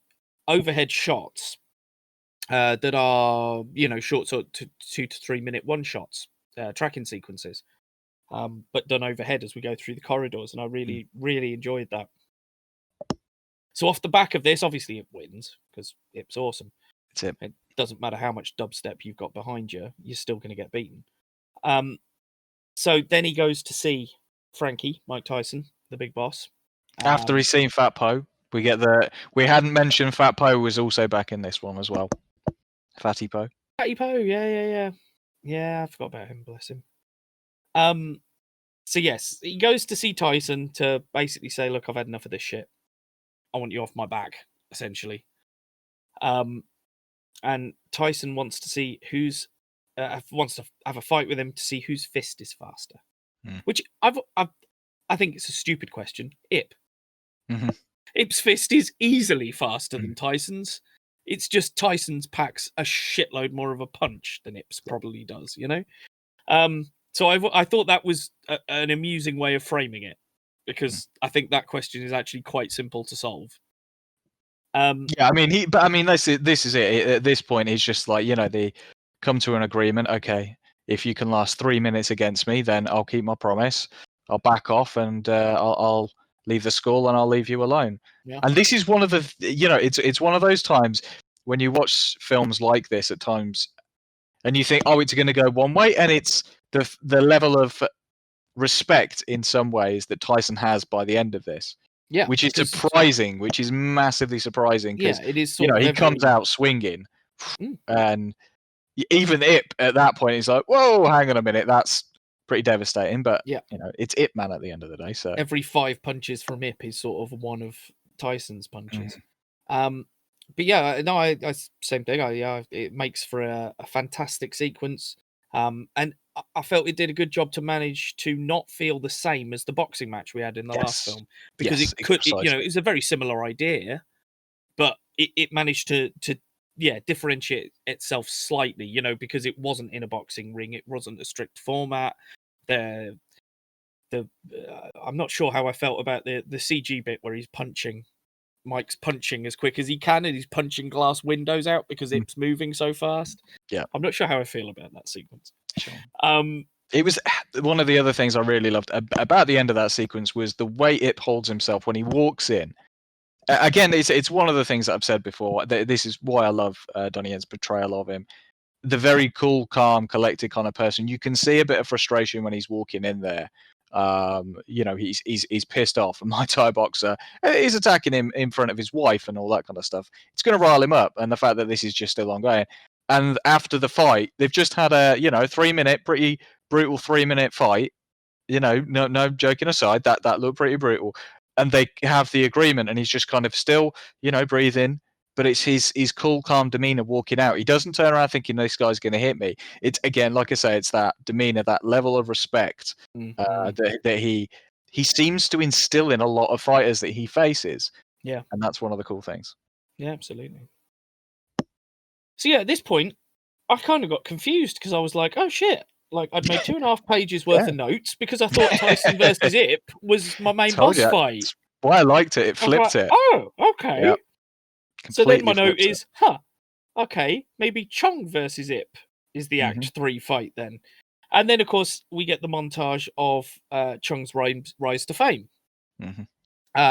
overhead shots that are, short sort of 2 to 3 minute one shots, tracking sequences, but done overhead as we go through the corridors, and I really, really enjoyed that. So off the back of this, obviously it wins because it's awesome. It doesn't matter how much dubstep you've got behind you, you're still going to get beaten. So then he goes to see Frankie, Mike Tyson, the big boss. After he's seen Fat Poe, we hadn't mentioned Fat Poe was also back in this one as well. Fatty Poe. Fatty Poe, yeah. Yeah, I forgot about him, bless him. So yes, he goes to see Tyson to basically say, look, I've had enough of this shit. I want you off my back, essentially. And Tyson wants to see wants to have a fight with him to see whose fist is faster. Which I think it's a stupid question. Ip. Ip's fist is easily faster than Tyson's. It's just Tyson's packs a shitload more of a punch than Ip's probably does, So I thought that was an amusing way of framing it. because I think that question is actually quite simple to solve. Yeah, I mean, this is it. At this point, it's just like, they come to an agreement. Okay, if you can last 3 minutes against me, then I'll keep my promise. I'll back off, and I'll leave the school, and I'll leave you alone. Yeah. And this is one of the, it's one of those times when you watch films like this at times, and you think, oh, it's going to go one way, and it's the level of respect in some ways that Tyson has by the end of this. Yeah, which is surprising, which is massively surprising, because it is. he comes out swinging, and even Ip at that point is like, "Whoa, hang on a minute, that's pretty devastating." But it's Ip Man at the end of the day. So every 5 punches from Ip is sort of one of Tyson's punches. But yeah, no, I same thing. It makes for a fantastic sequence, and I felt it did a good job to manage to not feel the same as the boxing match we had in the last film, because it was a very similar idea, but it managed to differentiate itself slightly, because it wasn't in a boxing ring, it wasn't a strict format. I'm not sure how I felt about the CG bit where Mike's punching as quick as he can, and he's punching glass windows out because it's moving so fast. Yeah, I'm not sure how I feel about that sequence. Sure. It was one of the other things I really loved about the end of that sequence was the way Ip holds himself when he walks in. Again, it's one of the things that I've said before. This is why I love Donnie Yen's portrayal of him. The very cool, calm, collected kind of person. You can see a bit of frustration when he's walking in there. He's pissed off, and my Thai boxer is attacking him in front of his wife and all that kind of stuff. It's going to rile him up, and the fact that this is just still ongoing. And after the fight, they've just had a 3-minute, pretty brutal 3-minute fight. No joking aside, that looked pretty brutal. And they have the agreement, and he's just kind of still, breathing. But it's his cool, calm demeanor walking out. He doesn't turn around thinking this guy's going to hit me. It's, again, like I say, it's that demeanor, that level of respect that he seems to instill in a lot of fighters that he faces. Yeah, and that's one of the cool things. Yeah, absolutely. So yeah, at this point, I kind of got confused because I was like, "Oh shit!" Like I'd made 2.5 pages worth of notes because I thought Tyson versus Ip was my main boss fight. That's why I liked it. It flipped it. Oh, okay. Yep. So then my note is, okay, maybe Chong versus Ip is the Act 3 fight then. And then, of course, we get the montage of Chong's rise to fame.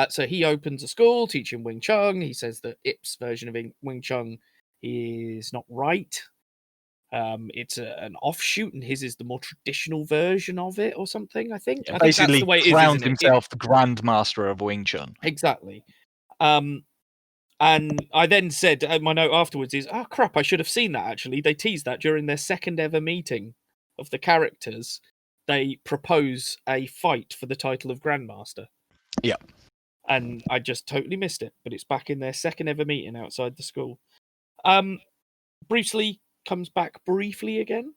So he opens a school teaching Wing Chun. He says that Ip's version of Wing Chun is not right. It's an offshoot, and his is the more traditional version of it, or something. I think. Yeah, I think that's the way it is. Crowned himself the Grandmaster of Wing Chun. Exactly. And I then said, my note afterwards is, "Oh crap! I should have seen that. Actually, they teased that during their second ever meeting of the characters. They propose a fight for the title of Grandmaster." Yeah. And I just totally missed it, but it's back in their second ever meeting outside the school. Bruce Lee comes back briefly again,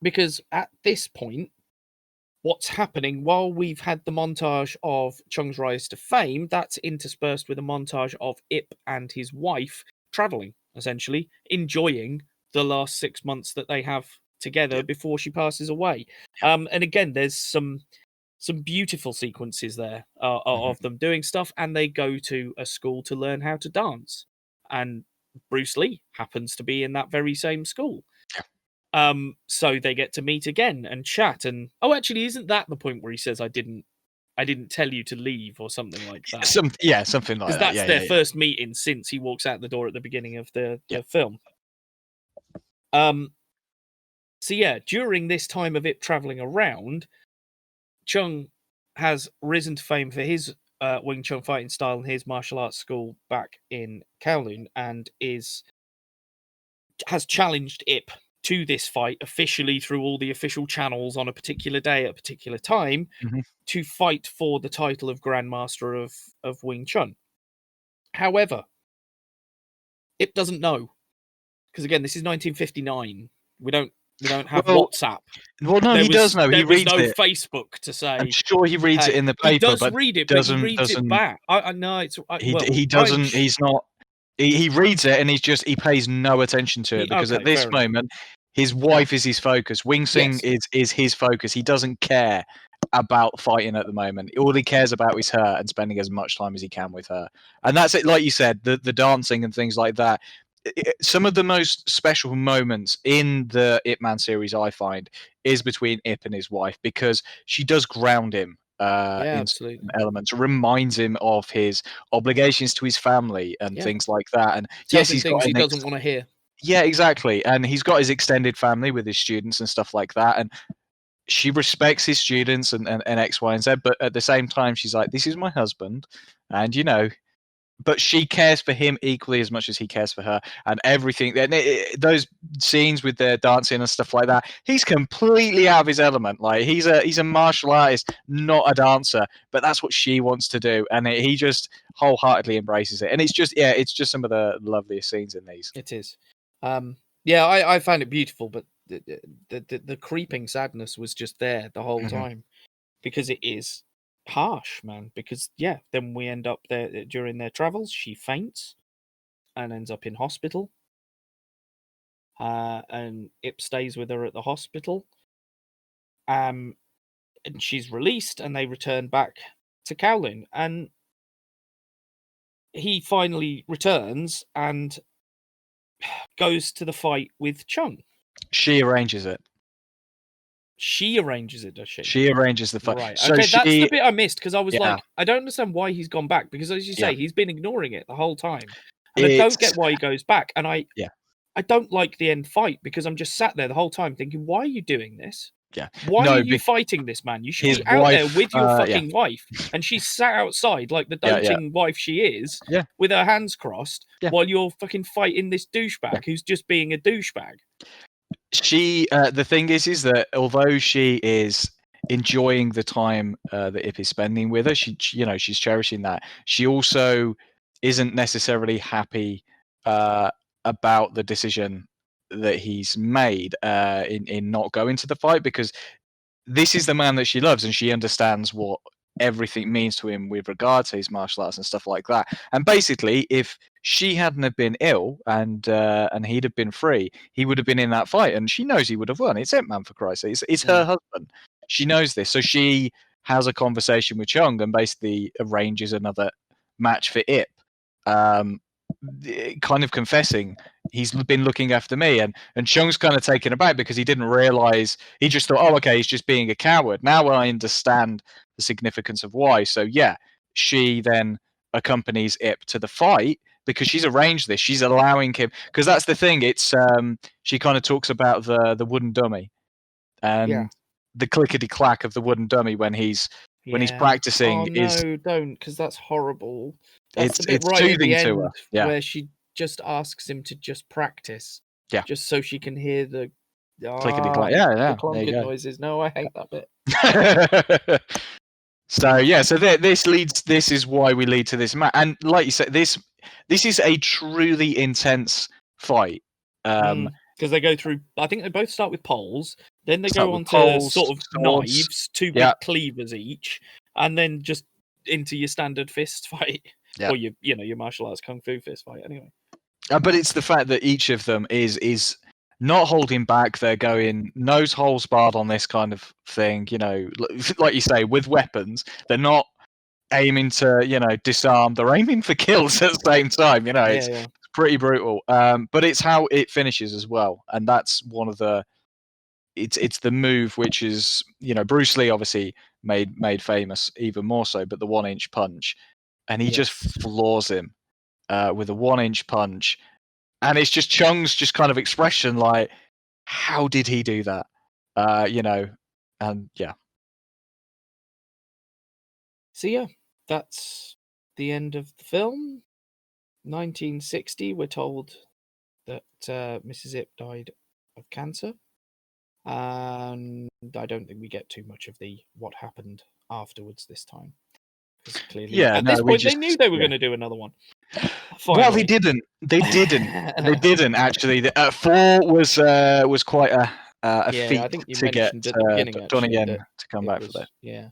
because at this point, what's happening while we've had the montage of Chung's rise to fame, that's interspersed with a montage of Ip and his wife traveling, essentially enjoying the last 6 months that they have together before she passes away. And again, there's some beautiful sequences there of them doing stuff, and they go to a school to learn how to dance, and Bruce Lee happens to be in that very same school. So they get to meet again and chat, and actually, isn't that the point where he says, I didn't tell you to leave, or something like that? Something like that. Because that's their first meeting since he walks out the door at the beginning of the film. So yeah, during this time of it traveling around, Chung has risen to fame for his Wing Chun fighting style and his martial arts school back in Kowloon, and has challenged Ip to this fight officially through all the official channels on a particular day at a particular time to fight for the title of Grandmaster of Wing Chun. However, Ip doesn't know, because again, this is 1959. We don't have WhatsApp. Well, no, he does know. He reads it. There was no it. Facebook to say. I'm sure he reads it in the paper. He does but read it, doesn't, but he reads it back. I know it's. He doesn't. He's not. He reads it and he pays no attention to it, because at this moment, his wife is his focus. Wing Sing is his focus. He doesn't care about fighting at the moment. All he cares about is her and spending as much time as he can with her. And that's it. Like you said, the dancing and things like that. Some of the most special moments in the Ip Man series, I find, is between Ip and his wife, because she does ground him in absolutely. elements, reminds him of his obligations to his family and things like that. And Tells yes, him he's things got he doesn't want to hear. yeah, exactly. And he's got his extended family with his students and stuff like that. And she respects his students and X, Y, and Z. But at the same time, she's like, this is my husband. And, but she cares for him equally as much as he cares for her, and everything. Those scenes with the dancing and stuff like that, he's completely out of his element. Like he's a martial artist, not a dancer, but that's what she wants to do, and he just wholeheartedly embraces it. And it's just some of the loveliest scenes in these. It is. I found it beautiful, but the creeping sadness was just there the whole time, because it is harsh, man. Because then we end up there during their travels. She faints and ends up in hospital. And Ip stays with her at the hospital. And she's released, and they return back to Kowloon, and he finally returns and goes to the fight with Chung. She arranges it. She arranges it, does she? She arranges the fight. Right. So okay, that's the bit I missed, because I was Yeah. like, I don't understand why he's gone back, because as you say, he's been ignoring it the whole time. And I don't get why he goes back. And I don't like the end fight, because I'm just sat there the whole time thinking, why are you doing this? Yeah. Why are you fighting this man? You should be out there with your fucking wife. And she's sat outside like the doting wife she is, with her hands crossed, while you're fucking fighting this douchebag who's just being a douchebag. She, the thing is that although she is enjoying the time that Ip is spending with her, she's cherishing that. She also isn't necessarily happy about the decision that he's made in not going to the fight, because this is the man that she loves, and she understands what everything means to him with regard to his martial arts and stuff like that. And basically, if she hadn't have been ill and he'd have been free, he would have been in that fight, and she knows he would have won. It's Ip Man, for Christ's sake. It's her husband. She knows this, so she has a conversation with Chung and basically arranges another match for Ip, kind of confessing he's been looking after me, and Chung's kind of taken aback because he didn't realize. He just thought, oh, okay, he's just being a coward. Now I understand the significance of why. So she then accompanies Ip to the fight because she's arranged this. She's allowing him, because that's the thing. It's she kind of talks about the wooden dummy and the clickety clack of the wooden dummy when he's practicing. No, don't, because that's horrible. That's the bit it's right at the soothing end to her. where she just asks him to just practice, just so she can hear the clickety clack. the clonking noises. No, I hate that bit. So this is why we lead to this match, and like you said, this is a truly intense fight. Because they go through, I think they both start with poles, then they go on to sort of swords, knives, two big cleavers each, and then just into your standard fist fight, or your martial arts kung fu fist fight. Anyway, but it's the fact that each of them is not holding back. They're going nose holes barred on this kind of thing. Like you say, with weapons, they're not aiming to disarm. They're aiming for kills at the same time. It's pretty brutal. But it's how it finishes as well, and that's one of the. It's the move which is Bruce Lee obviously made famous even more so, but the 1-inch punch, and he just floors him with a 1-inch punch, and it's just Chung's just kind of expression like, how did he do that? And So that's the end of the film. 1960, we're told that Mrs. Ip died of cancer. And I don't think we get too much of what happened afterwards this time. Because clearly, at this point, they knew they were going to do another one. Finally. Well, they didn't. They didn't actually. 4 was quite a feat I think you to get mentioned at the beginning, Donnie Yen to come back for that. Yeah.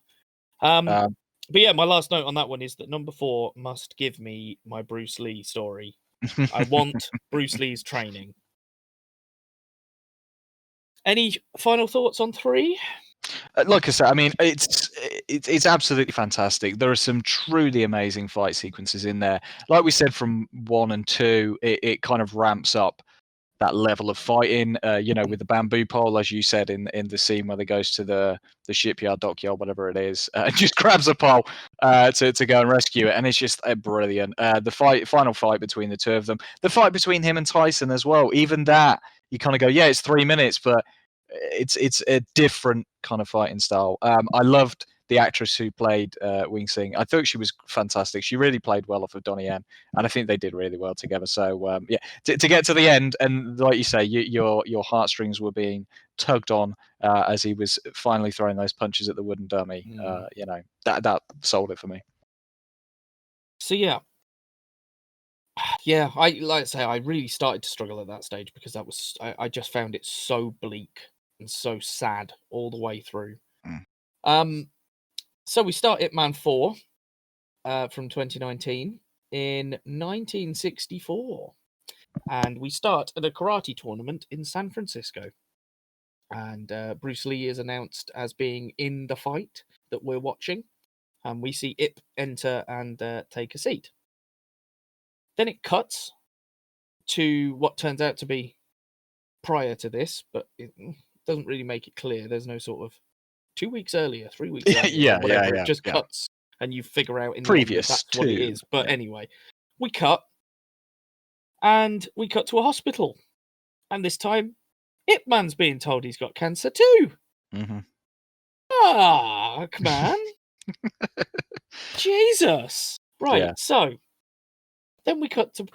But my last note on that one is that number 4 must give me my Bruce Lee story. I want Bruce Lee's training. Any final thoughts on 3? Like I said, I mean, it's it's absolutely fantastic. There are some truly amazing fight sequences in there. Like we said, from 1 and 2, it kind of ramps up that level of fighting, with the bamboo pole, as you said in the scene where they goes to the shipyard, dockyard, whatever it is, and just grabs a pole to go and rescue it, and it's just brilliant. The final fight between the two of them, the fight between him and Tyson as well. Even that, you kind of go, yeah, it's 3 minutes, but it's a different kind of fighting style. I loved the actress who played Wing Sing. I thought she was fantastic. She really played well off of Donnie Yen, and I think they did really well together. So to get to the end, and like you say, your heartstrings were being tugged on as he was finally throwing those punches at the wooden dummy. That sold it for me. So yeah, I really started to struggle at that stage because I just found it so bleak and so sad all the way through. So we start Ip Man 4 from 2019 in 1964, and we start at a karate tournament in San Francisco, and Bruce Lee is announced as being in the fight that we're watching, and we see Ip enter and take a seat. Then it cuts to what turns out to be prior to this, but it doesn't really make it clear. There's no sort of 2 weeks earlier, 3 weeks earlier, whatever. It just cuts, and you figure out in previous the end that's what it is. But anyway, we cut, and we cut to a hospital, and this time, Ip Man's being told he's got cancer too. Mm-hmm. Ah, man. Jesus. Right, so then we cut to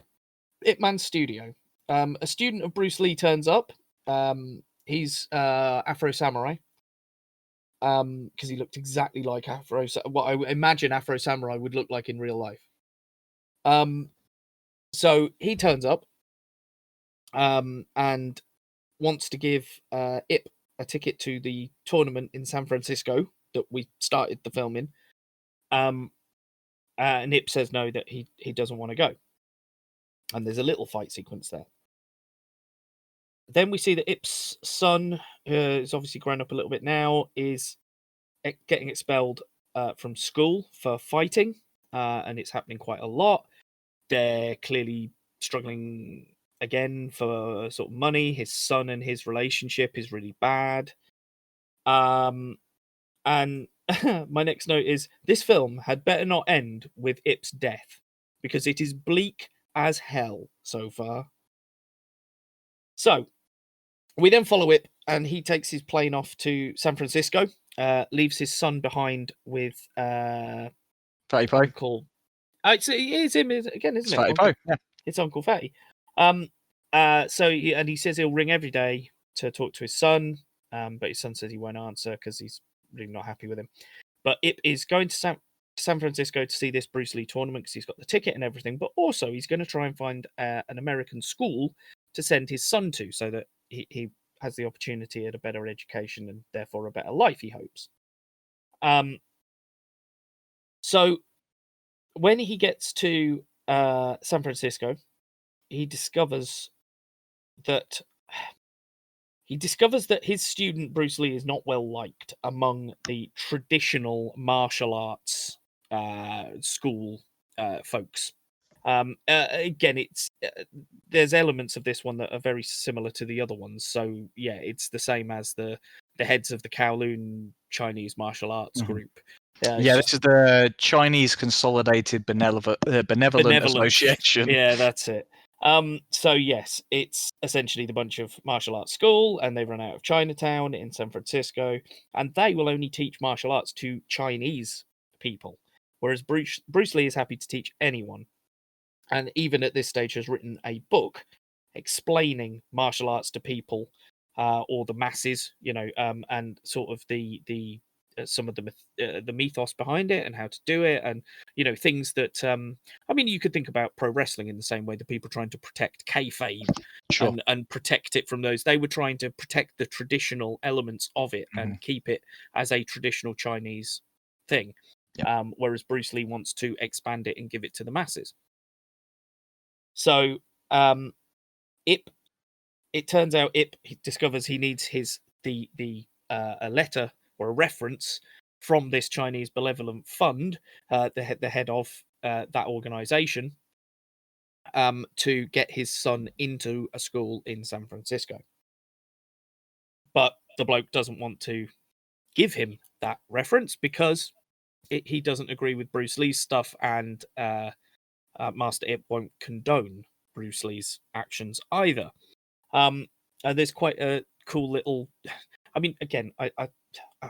Ip Man's studio. A student of Bruce Lee turns up. He's Afro Samurai. Because he looked exactly like what I imagine Afro Samurai would look like in real life. So he turns up and wants to give Ip a ticket to the tournament in San Francisco that we started the film in. And Ip says no, that he doesn't want to go. And there's a little fight sequence there. Then we see that Ip's son, is obviously grown up a little bit now, is getting expelled from school for fighting, and it's happening quite a lot. They're clearly struggling again for sort of money. His son and his relationship is really bad. And my next note is, this film had better not end with Ip's death, because it is bleak as hell so far. So we then follow Ip, and he takes his plane off to San Francisco, leaves his son behind with Fatty Pie. Uncle. It's him again, isn't it? Fatty Pie. Yeah. It's Uncle Fatty. So he says he'll ring every day to talk to his son, but his son says he won't answer because he's really not happy with him. But Ip is going to San Francisco to see this Bruce Lee tournament because he's got the ticket and everything, but also he's going to try and find an American school to send his son to, so that he has the opportunity at a better education and therefore a better life, he hopes. So when he gets to San Francisco, he discovers that his student Bruce Lee is not well liked among the traditional martial arts school folks. Again, it's there's elements of this one that are very similar to the other ones. So yeah, it's the same as the heads of the Kowloon Chinese martial arts group. This is the Chinese Consolidated Benevolent Association. Yeah, that's it. So yes, it's essentially the bunch of martial arts school, and they run out of Chinatown in San Francisco, and they will only teach martial arts to Chinese people, whereas Bruce Lee is happy to teach anyone, and even at this stage has written a book explaining martial arts to people or the masses, and sort of the some of the mythos behind it and how to do it, and things that you could think about pro wrestling in the same way, that people trying to protect kayfabe and protect it from those. They were trying to protect the traditional elements of it and keep it as a traditional Chinese thing, whereas Bruce Lee wants to expand it and give it to the masses. So it turns out Ip he discovers he needs a letter or a reference from this Chinese benevolent fund, the head of that organization, to get his son into a school in San Francisco. But the bloke doesn't want to give him that reference because he doesn't agree with Bruce Lee's stuff, and Master Ip won't condone Bruce Lee's actions either. There's quite a cool little... I mean, again,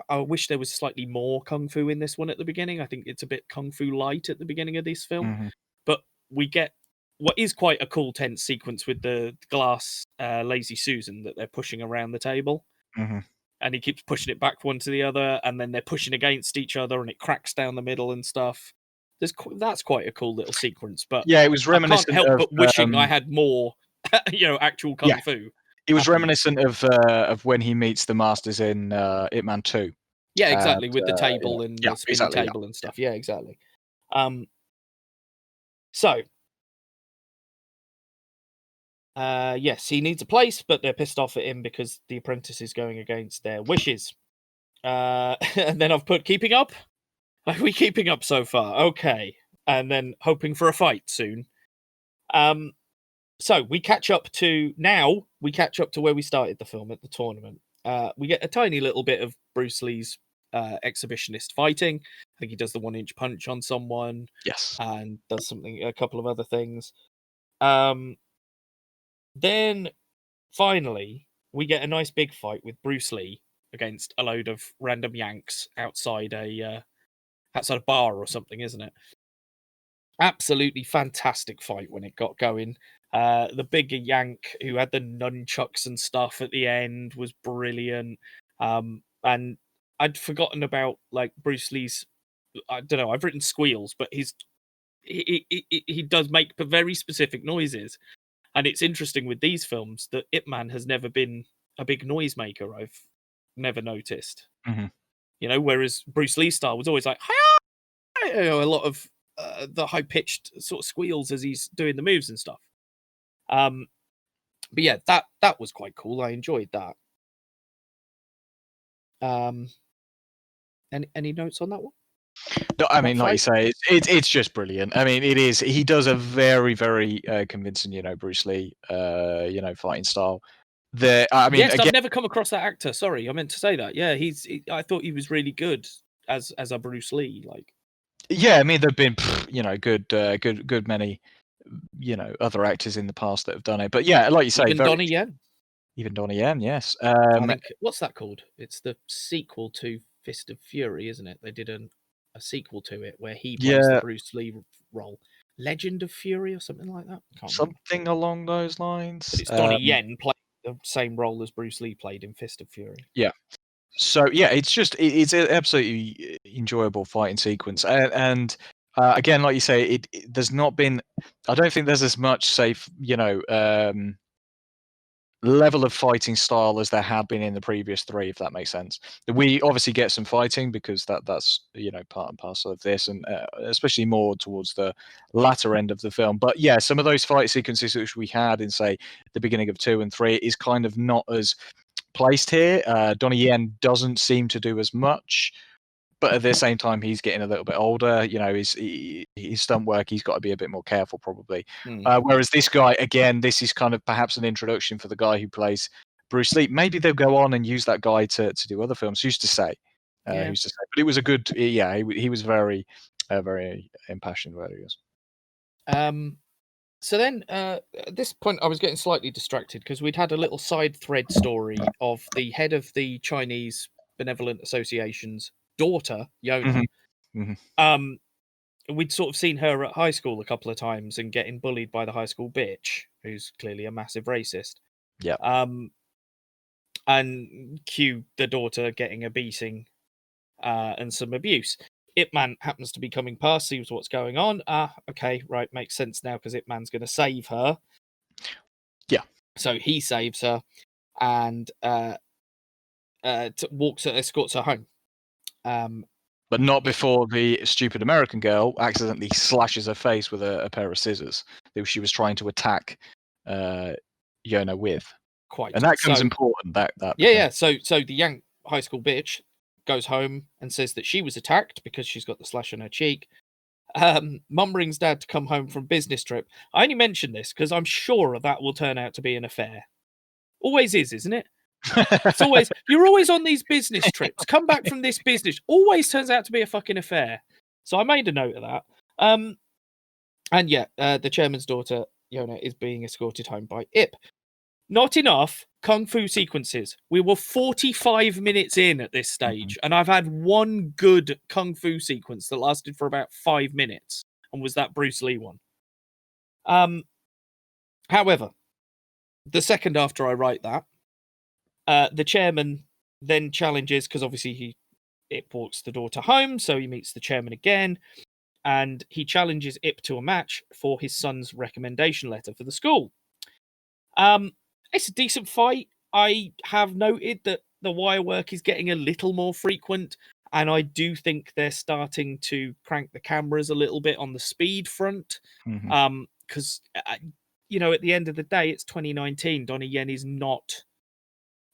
I wish there was slightly more kung fu in this one at the beginning. I think it's a bit kung fu light at the beginning of this film. But we get what is quite a cool tense sequence with the glass Lazy Susan that they're pushing around the table. And he keeps pushing it back one to the other, and then they're pushing against each other, and it cracks down the middle and stuff. That's quite a cool little sequence. But yeah, it was reminiscent. I can't help of, but wishing I had more, actual kung fu. It was reminiscent of when he meets the masters in Ip Man 2. Yeah, exactly, with the table and the spinning exactly, table and stuff. Yeah, exactly. So, yes, he needs a place, but they're pissed off at him because the apprentice is going against their wishes. And then I've put keeping up. Are we keeping up so far? Okay. And then hoping for a fight soon. So we catch up to where we started the film at the tournament. We get a tiny little bit of Bruce Lee's exhibitionist fighting. I think he does the 1-inch punch on someone. Yes. And does a couple of other things. Then finally we get a nice big fight with Bruce Lee against a load of random Yanks outside a bar or something, isn't it? Absolutely fantastic fight when it got going. The bigger Yank who had the nunchucks and stuff at the end was brilliant. And I'd forgotten about Bruce Lee's. I don't know. I've written squeals, but he does make very specific noises, and it's interesting with these films that Ip Man has never been a big noisemaker. I've never noticed. Whereas Bruce Lee's style was always like a lot of the high-pitched sort of squeals as he's doing the moves and stuff. But yeah, that was quite cool. I enjoyed that. Any notes on that one? No, I mean, like you say, it's just brilliant. I mean, it is. He does a very, very convincing, Bruce Lee, fighting style. Yes, I've never come across that actor. Sorry, I meant to say that. Yeah, I thought he was really good as a Bruce Lee. Yeah, I mean, there've been good many, other actors in the past that have done it. But yeah, like you say, Donnie Yen. Even Donnie Yen, yes. I think, what's that called? It's the sequel to Fist of Fury, isn't it? They did a sequel to it where he plays the Bruce Lee role. Legend of Fury or something like that? Something along those lines. But it's Donnie Yen playing the same role as Bruce Lee played in Fist of Fury. Yeah. So yeah, it's an absolutely enjoyable fighting sequence, and again, like you say, there's not been. I don't think there's as much level of fighting style as there had been in the previous three, if that makes sense. We obviously get some fighting because that's part and parcel of this, and especially more towards the latter end of the film. But yeah, some of those fight sequences which we had in, say, the beginning of 2 and 3 is kind of not as placed here. Donnie Yen doesn't seem to do as much, but at the same time, he's getting a little bit older. His stunt work, he's got to be a bit more careful, probably. Whereas this guy, again, this is kind of perhaps an introduction for the guy who plays Bruce Lee. Maybe they'll go on and use that guy to do other films. Who's to say? But it was a good. Yeah, he was very, very impassioned where he was. So then, at this point, I was getting slightly distracted because we'd had a little side thread story of the head of the Chinese Benevolent Association's daughter, Yona. We'd sort of seen her at high school a couple of times and getting bullied by the high school bitch, who's clearly a massive racist. Yeah. And cue the daughter getting a beating and some abuse. Ip Man happens to be coming past, sees what's going on. Okay, right, makes sense now because Ip Man's going to save her. Yeah. So he saves her and escorts her home. But not before the stupid American girl accidentally slashes her face with a pair of scissors that she was trying to attack Yona with. Quite. And that becomes important. Yeah. So the Yank high school bitch goes home and says that she was attacked because she's got the slash on her cheek. Mum brings Dad to come home from business trip. I only mention this because I'm sure that will turn out to be an affair. Always is, isn't it? It's always, you're always on these business trips. Come back from this business. Always turns out to be a fucking affair. So I made a note of that. And yeah, the chairman's daughter, Yona, is being escorted home by Ip. Not enough kung fu sequences. We were 45 minutes in at this stage, and I've had one good kung fu sequence that lasted for about 5 minutes, and was that Bruce Lee one. However, the second after I write that, the chairman then challenges, because obviously Ip walks the daughter home, so he meets the chairman again, and he challenges Ip to a match for his son's recommendation letter for the school. It's a decent fight. I have noted that the wire work is getting a little more frequent, and I do think they're starting to crank the cameras a little bit on the speed front. Because, you know, at the end of the day, it's 2019. Donnie Yen is not...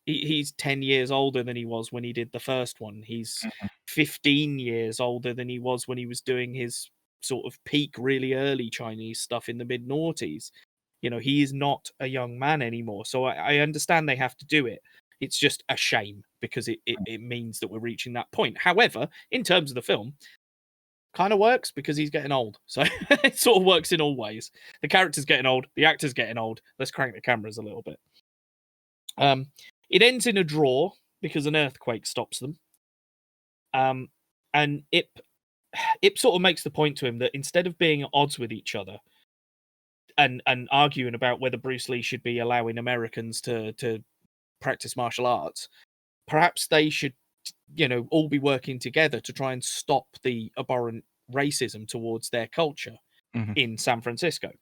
He's 10 years older than he was when he did the first one. He's 15 years older than he was when he was doing his sort of peak, really early Chinese stuff in the mid-noughties. You know, he is not a young man anymore. So I understand they have to do it. It's just a shame because it means that we're reaching that point. However, in terms of the film, kind of works because he's getting old. So it sort of works in all ways. The character's getting old. The actor's getting old. Let's crank the cameras a little bit. It ends in a draw because an earthquake stops them. And Ip sort of makes the point to him that instead of being at odds with each other and arguing about whether Bruce Lee should be allowing Americans to practice martial arts, perhaps they should, you know, all be working together to try and stop the abhorrent racism towards their culture in San Francisco.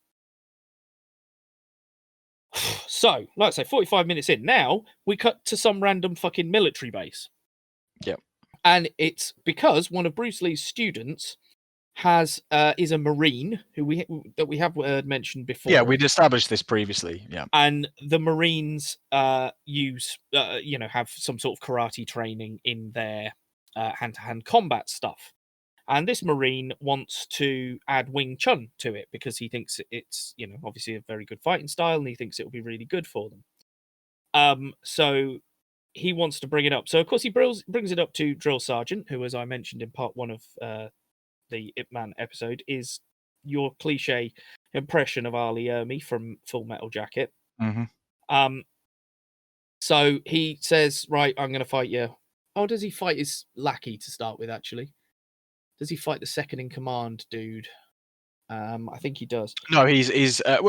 So, like I say, 45 minutes in. Now, we cut to some random fucking military base. Yep. And it's because one of Bruce Lee's students is a Marine who we have mentioned before. Yeah, we'd established this previously. Yeah. And the Marines use, have some sort of karate training in their hand-to-hand combat stuff. And this Marine wants to add Wing Chun to it because he thinks it's, you know, obviously a very good fighting style, and he thinks it will be really good for them. So he wants to bring it up. So, of course, he brings it up to Drill Sergeant, who, as I mentioned in part one of the Ip Man episode, is your cliche impression of Ali Ermey from Full Metal Jacket. So he says, right, I'm going to fight you. Oh, does he fight his lackey to start with, actually? Does he fight the second in command dude? I think he does. No, he's the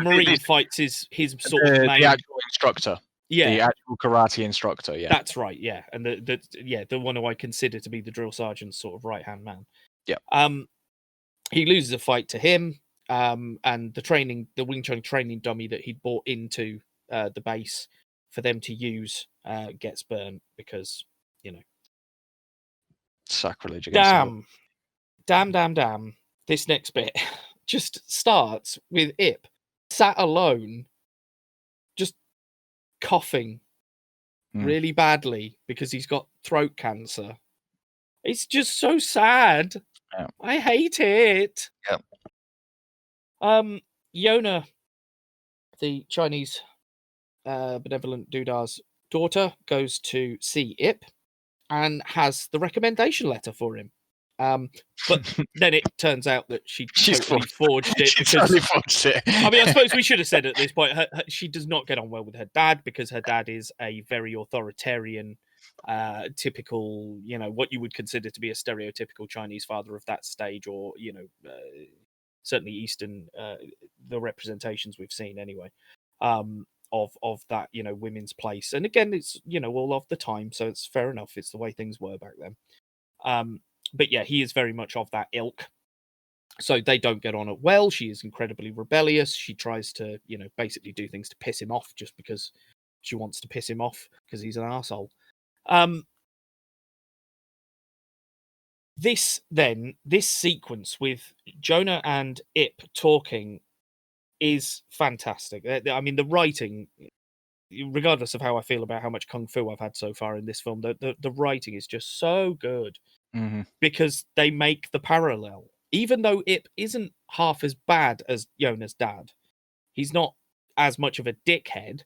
Marine fights his sort of main... the actual instructor. Yeah, the actual karate instructor. Yeah, that's right. Yeah, and the one who I consider to be the drill sergeant's sort of right hand man. Yeah. He loses a fight to him. And the Wing Chun training dummy that he'd brought into the base for them to use gets burnt because, you know, sacrilege against damn. This next bit just starts with Ip sat alone, just coughing really badly because he's got throat cancer. It's just so sad. Yeah. I hate it. Yeah. Yona, the Chinese benevolent Doodah's daughter, goes to see Ip and has the recommendation letter for him. But then it turns out that she's totally forged it. I mean, I suppose we should have said at this point, she does not get on well with her dad because her dad is a very authoritarian, typical, you know, what you would consider to be a stereotypical Chinese father of that stage, or, you know, certainly Eastern, the representations we've seen anyway, of that, you know, women's place. And again, it's, you know, all of the time, so it's fair enough. It's the way things were back then. But yeah, he is very much of that ilk. So they don't get on well. She is incredibly rebellious. She tries to, you know, basically do things to piss him off just because she wants to piss him off because he's an arsehole. This sequence with Jonah and Ip talking is fantastic. I mean, the writing regardless of how I feel about how much kung fu I've had so far in this film, the writing is just so good because they make the parallel. Even though Ip isn't half as bad as Yona's dad, he's not as much of a dickhead.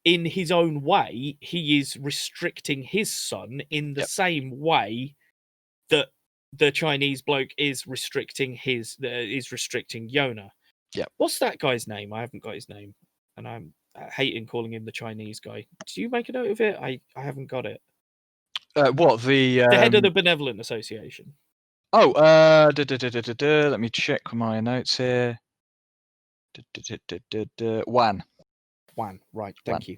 In his own way, he is restricting his son in the same way that the Chinese bloke is restricting Yona. Yep. What's that guy's name? I haven't got his name, and I'm hating calling him the Chinese guy. Do you make a note of it? I haven't got it. What the head of the Benevolent Association? Oh, let me check my notes here. Wan, right? Thank you.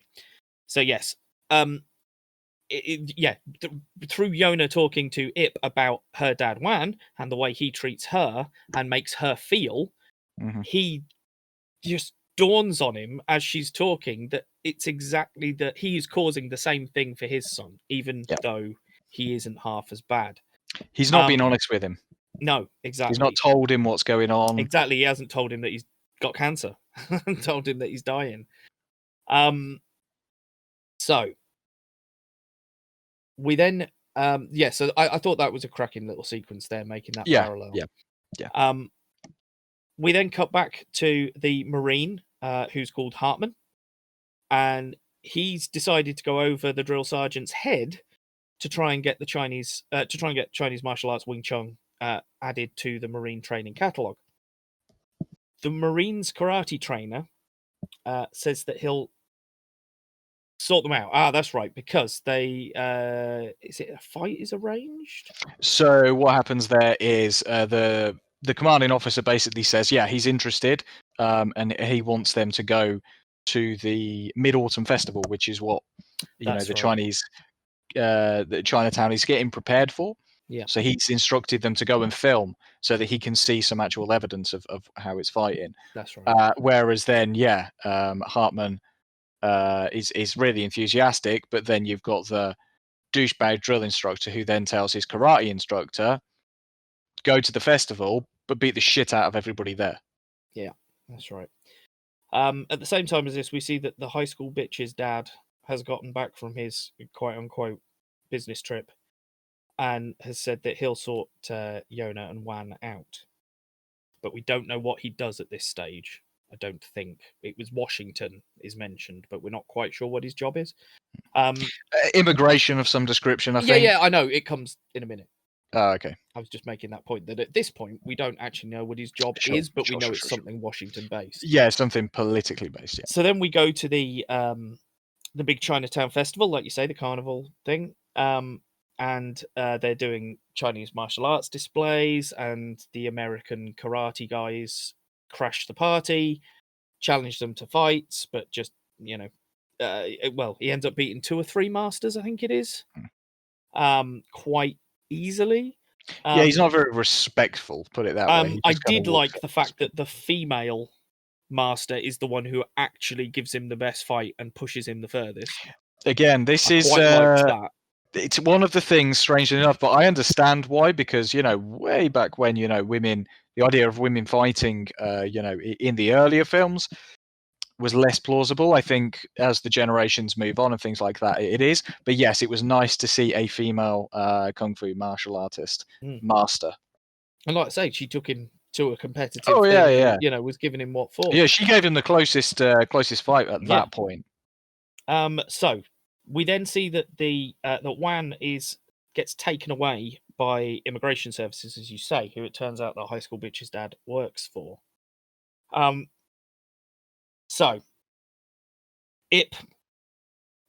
So yes, through Yona talking to Ip about her dad Wan and the way he treats her and makes her feel, he just dawns on him as she's talking that it's exactly that he is causing the same thing for his son, even though he isn't half as bad. He's not been honest with him. No, exactly. He's not told him what's going on. Exactly. He hasn't told him that he's got cancer. Told him that he's dying. So we then so I thought that was a cracking little sequence there, making that parallel. Yeah. We then cut back to the Marine, who's called Hartman, and he's decided to go over the drill sergeant's head to try and get Chinese martial arts Wing Chun added to the Marine training catalogue. The Marines karate trainer says that he'll sort them out. That's right, because they is it a fight is arranged? So what happens there is the commanding officer basically says, yeah, he's interested, and he wants them to go to the Mid-Autumn Festival, which is what Chinese, the Chinatown is getting prepared for. Yeah. So he's instructed them to go and film so that he can see some actual evidence of how it's fighting. That's right. Whereas then, Hartman is really enthusiastic, but then you've got the douchebag drill instructor who then tells his karate instructor, go to the festival, but beat the shit out of everybody there. Yeah, that's right. At the same time as this, we see that the high school bitch's dad has gotten back from his quote-unquote business trip and has said that he'll sort Yona and Wan out. But we don't know what he does at this stage. I don't think. It was Washington is mentioned, but we're not quite sure what his job is. Immigration of some description, I think. Yeah, I know. It comes in a minute. Oh, okay. I was just making that point, that at this point, we don't actually know what his job is, but we know it's something Washington-based. Yeah, something politically based, yeah. So then we go to the big Chinatown festival, like you say, the carnival thing. And they're doing Chinese martial arts displays, and the American karate guys crash the party, challenge them to fights, but just, he ends up beating 2 or 3 masters, I think it is, quite easily. Yeah, he's not very respectful, put it that way. I did like the fact that the female master is the one who actually gives him the best fight and pushes him the furthest. Again, this is quite liked that. It's one of the things, strangely enough, but I understand why, because, way back when, women, the idea of women fighting, in the earlier films was less plausible. I think as the generations move on and things like that, it is. But yes, it was nice to see a female kung fu martial artist master. And like I say, she took him to a competitive thing, and, was giving him what for. Yeah, she gave him the closest fight at that point. So we then see that that Wan gets taken away by immigration services, as you say, who it turns out the high school bitch's dad works for. So Ip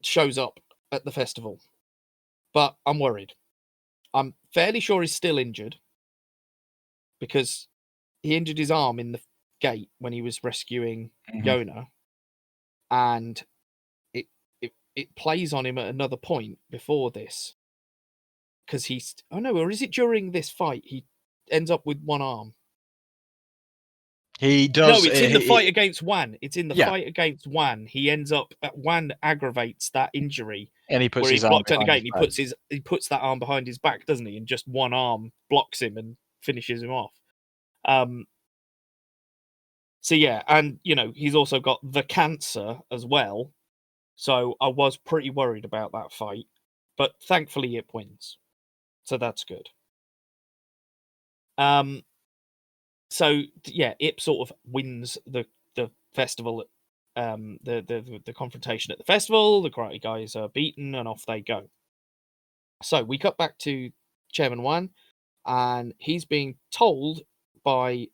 shows up at the festival, but I'm worried. I'm fairly sure he's still injured because he injured his arm in the gate when he was rescuing Yona, and it plays on him at another point before this, because or is it during this fight he ends up with one arm? He does. No, it's in the fight against Wan. It's in the fight against Wan. He ends up Wan aggravates that injury, and he puts his arm behind his back. He puts that arm behind his back, doesn't he? And just one arm blocks him and finishes him off. So yeah, and he's also got the cancer as well, So I was pretty worried about that fight, but thankfully it wins. So that's good. So yeah, Ip sort of wins the festival, the confrontation at the festival. The karate guys are beaten, and off they go. So we cut back to Chairman Wan, and he's being told by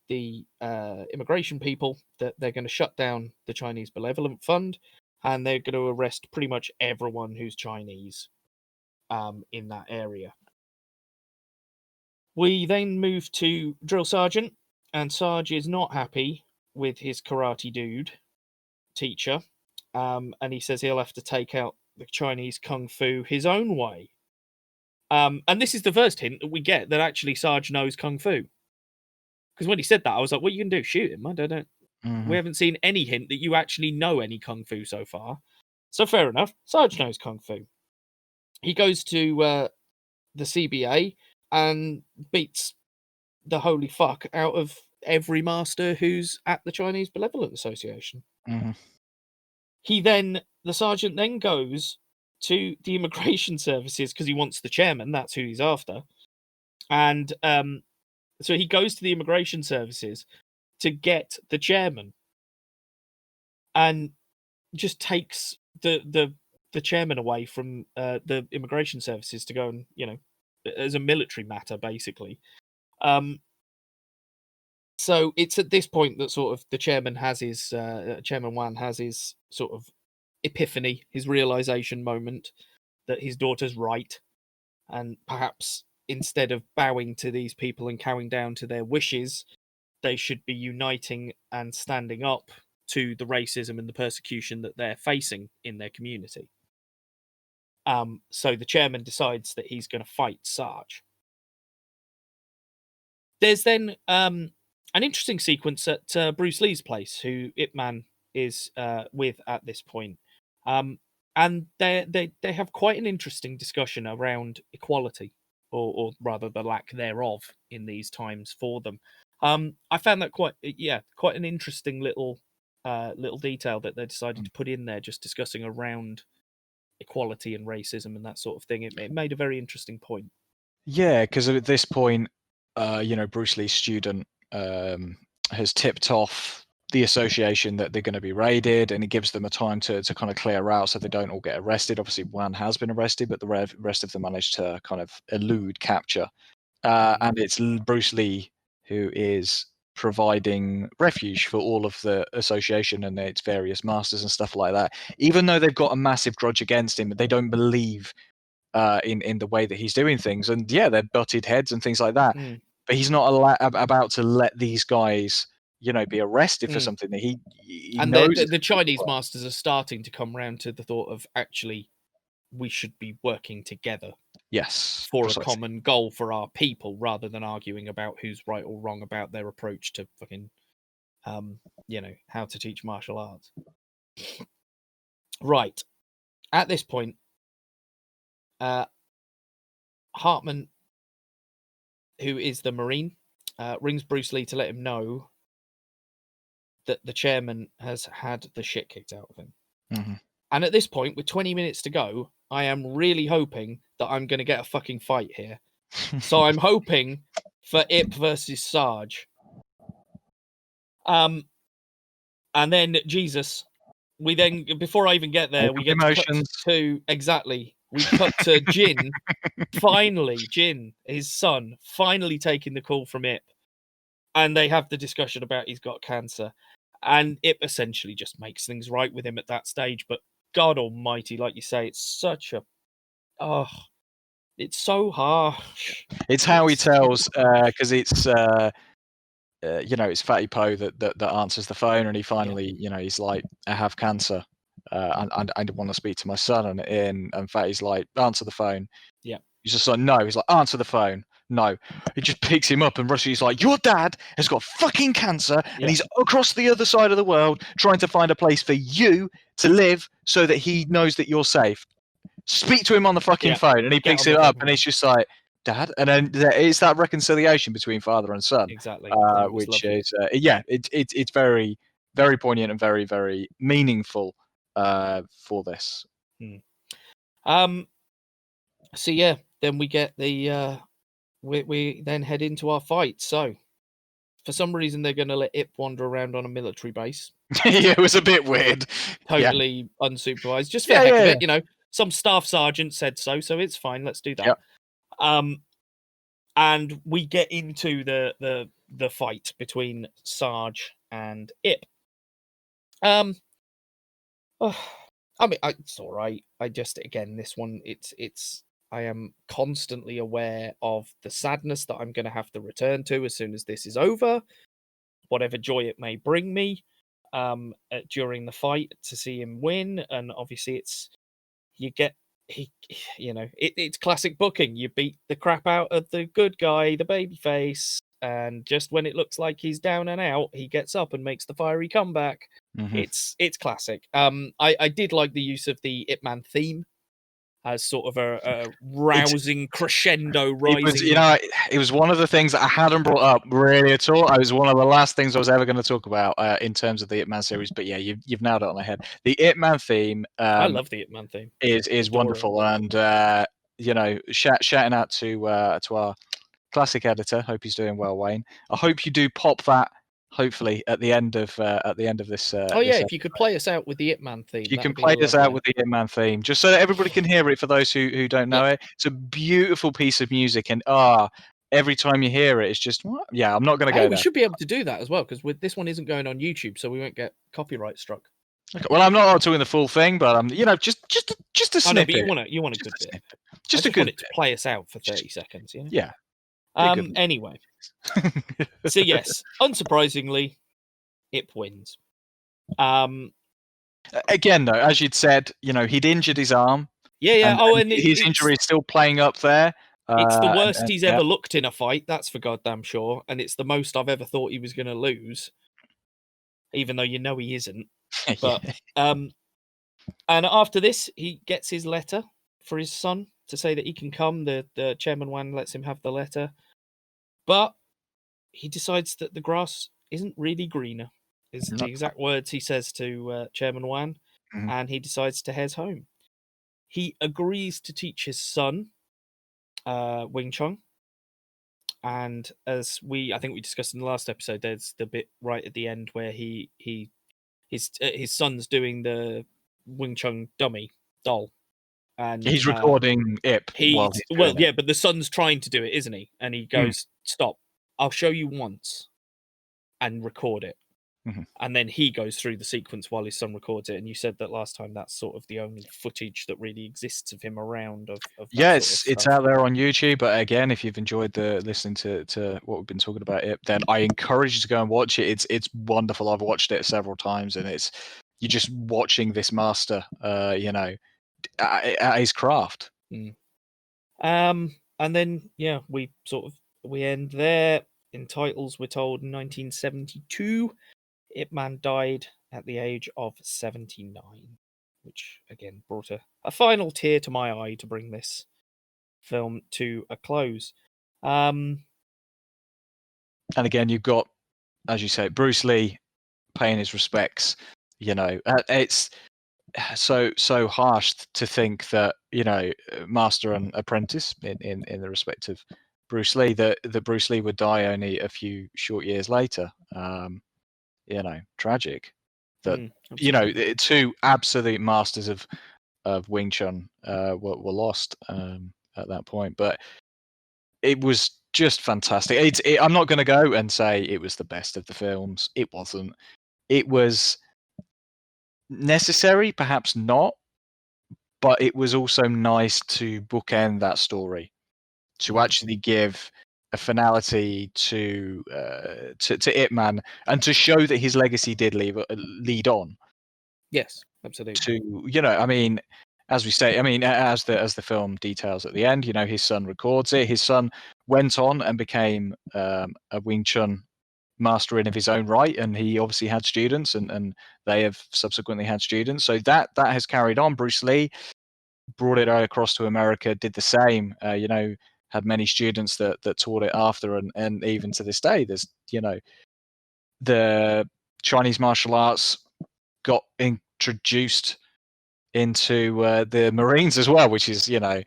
the immigration people that they're going to shut down the Chinese Benevolent Fund, and they're going to arrest pretty much everyone who's Chinese in that area. We then move to Drill Sergeant, and Sarge is not happy with his karate dude teacher, and he says he'll have to take out the Chinese kung fu his own way. And this is the first hint that we get that actually Sarge knows kung fu. Because when he said that, I was like, "What are you gonna do? Shoot him?" I don't. We haven't seen any hint that you actually know any kung fu so far. So fair enough. Sarge knows kung fu. He goes to the CBA and beats the holy fuck out of every master who's at the Chinese Benevolent Association. The sergeant then goes to the immigration services because he wants the chairman. That's who he's after. And so he goes to the immigration services to get the chairman, and just takes the chairman away from the immigration services to go and, as a military matter, basically. So it's at this point that sort of the chairman has his Chairman Wan has his sort of epiphany, his realization moment that his daughter's right, and perhaps instead of bowing to these people and cowing down to their wishes, they should be uniting and standing up to the racism and the persecution that they're facing in their community. So the chairman decides that he's going to fight Sarge. There's then an interesting sequence at Bruce Lee's place, who Ip Man is with at this point. And they have quite an interesting discussion around equality, or rather the lack thereof in these times for them. I found that quite an interesting little detail that they decided to put in there, just discussing around equality and racism and that sort of thing. It made a very interesting point. Yeah, because at this point, Bruce Lee's student has tipped off the association that they're going to be raided, and it gives them a time to kind of clear out so they don't all get arrested. Obviously, Wan has been arrested, but the rest of them managed to kind of elude capture. And it's Bruce Lee who is providing refuge for all of the association and its various masters and stuff like that. Even though they've got a massive grudge against him, they don't believe in the way that he's doing things. And yeah, they're butted heads and things like that. But he's not about to let these guys, be arrested for something that he and knows. The Chinese masters are starting to come round to the thought of, actually, we should be working together. Yes, for precisely. a common goal for our people, rather than arguing about who's right or wrong about their approach to fucking, how to teach martial arts. Right. At this point, Hartman, who is the Marine, rings Bruce Lee to let him know that the chairman has had the shit kicked out of him. And at this point, with 20 minutes to go, I am really hoping that I'm going to get a fucking fight here. So I'm hoping for Ip versus Sarge. And then, Jesus, we then, before I even get there, we get we cut to Jin, Jin, his son, finally taking the call from Ip. And they have the discussion about he's got cancer. And Ip essentially just makes things right with him at that stage. But God almighty, like you say, it's such a... it's so harsh. It's how he tells, because it's... it's Fatty Poe that answers the phone, and he finally, he's like, I have cancer, and I want to speak to my son, and Fatty's like, answer the phone. Yeah. He's just like, no. He's like, answer the phone. No. He just picks him up, and Rusty's like, your dad has got fucking cancer, and he's across the other side of the world trying to find a place for you to live so that he knows that you're safe. Speak to him on the fucking phone, and he picks it up, and it's just like, Dad, and then it's that reconciliation between father and son, exactly, which is it's very, very poignant and very, very meaningful for this. So yeah, then we get the we then head into our fight. So for some reason they're going to let Ip wander around on a military base, Yeah, it was a bit weird. totally unsupervised, just for Yeah, the heck yeah, of yeah. it. You know, some staff sergeant said so, so it's fine. Let's do that. Yep. And we get into the fight between Sarge and Ip. Oh, I mean, it's all right. I just, again, this one, it's. I am constantly aware of the sadness that I'm going to have to return to as soon as this is over, whatever joy it may bring me during the fight to see him win. And obviously, it's it's classic booking. You beat the crap out of the good guy, the baby face, and just when it looks like he's down and out, he gets up and makes the fiery comeback. Mm-hmm. It's classic. I did like the use of the Ip Man theme as sort of a rousing crescendo rising. It was one of the things that I hadn't brought up really at all. It was one of the last things I was ever going to talk about in terms of the Ip Man series. But yeah, you've nailed it on the head. The Ip Man theme. I love the Ip Man theme. Is wonderful, and shouting out to our classic editor. Hope he's doing well, Wayne. I hope you do pop that. Hopefully, at the end of this. If you could play us out with the Ip Man theme. You can play us out with the Ip Man theme, just so that everybody can hear it. For those who don't know it, it's a beautiful piece of music, and every time you hear it, it's just I'm not going to go there. We should be able to do that as well, because this one isn't going on YouTube, so we won't get copyright struck. Okay, well, I'm not doing the full thing, but I'm just a snippet. I know, but you want a good bit. Just a good bit to play us out for 30 seconds. You know? Yeah. Anyway, so yes, unsurprisingly, Ip wins. Again, though, as you'd said, he'd injured his arm. Yeah. And his injury is still playing up there. It's the worst he's ever looked in a fight. That's for goddamn sure, and it's the most I've ever thought he was going to lose, even though he isn't. But and after this, he gets his letter for his son to say that he can come. The Chairman Wan lets him have the letter, but he decides that the grass isn't really greener. Is the exact words he says to Chairman Wan, and he decides to head home. He agrees to teach his son Wing Chun, and as I think we discussed in the last episode, there's the bit right at the end where his son's doing the Wing Chun dummy doll, and he's recording Ip. But the son's trying to do it, isn't he? And he goes, "Stop! I'll show you once," and record it. And then he goes through the sequence while his son records it. And you said that last time that's sort of the only footage that really exists of him around. It's out there on YouTube. But again, if you've enjoyed listening to what we've been talking about Ip, then I encourage you to go and watch it. It's wonderful. I've watched it several times, and you're just watching this master, at his craft. And then we end there. In titles, we're told 1972. Ip Man died at the age of 79, which again brought a final tear to my eye to bring this film to a close. And again, you've got, as you say, Bruce Lee paying his respects. It's so harsh to think that master and apprentice in the respect of Bruce Lee, that Bruce Lee would die only a few short years later. Tragic that two absolute masters of Wing Chun were lost at that point. But it was just fantastic. I'm not going to go and say it was the best of the films. It wasn't. It was necessary, perhaps not, but it was also nice to bookend that story, to actually give a finality to Ip Man, and to show that his legacy did lead on. Yes, absolutely. To as we say, as the film details at the end, his son records it. His son went on and became a Wing Chun master in of his own right, and he obviously had students, and they have subsequently had students. So that has carried on. Bruce Lee brought it across to America, did the same. Had many students that taught it after, and even to this day, there's the Chinese martial arts got introduced into the Marines as well, which is, Yeah.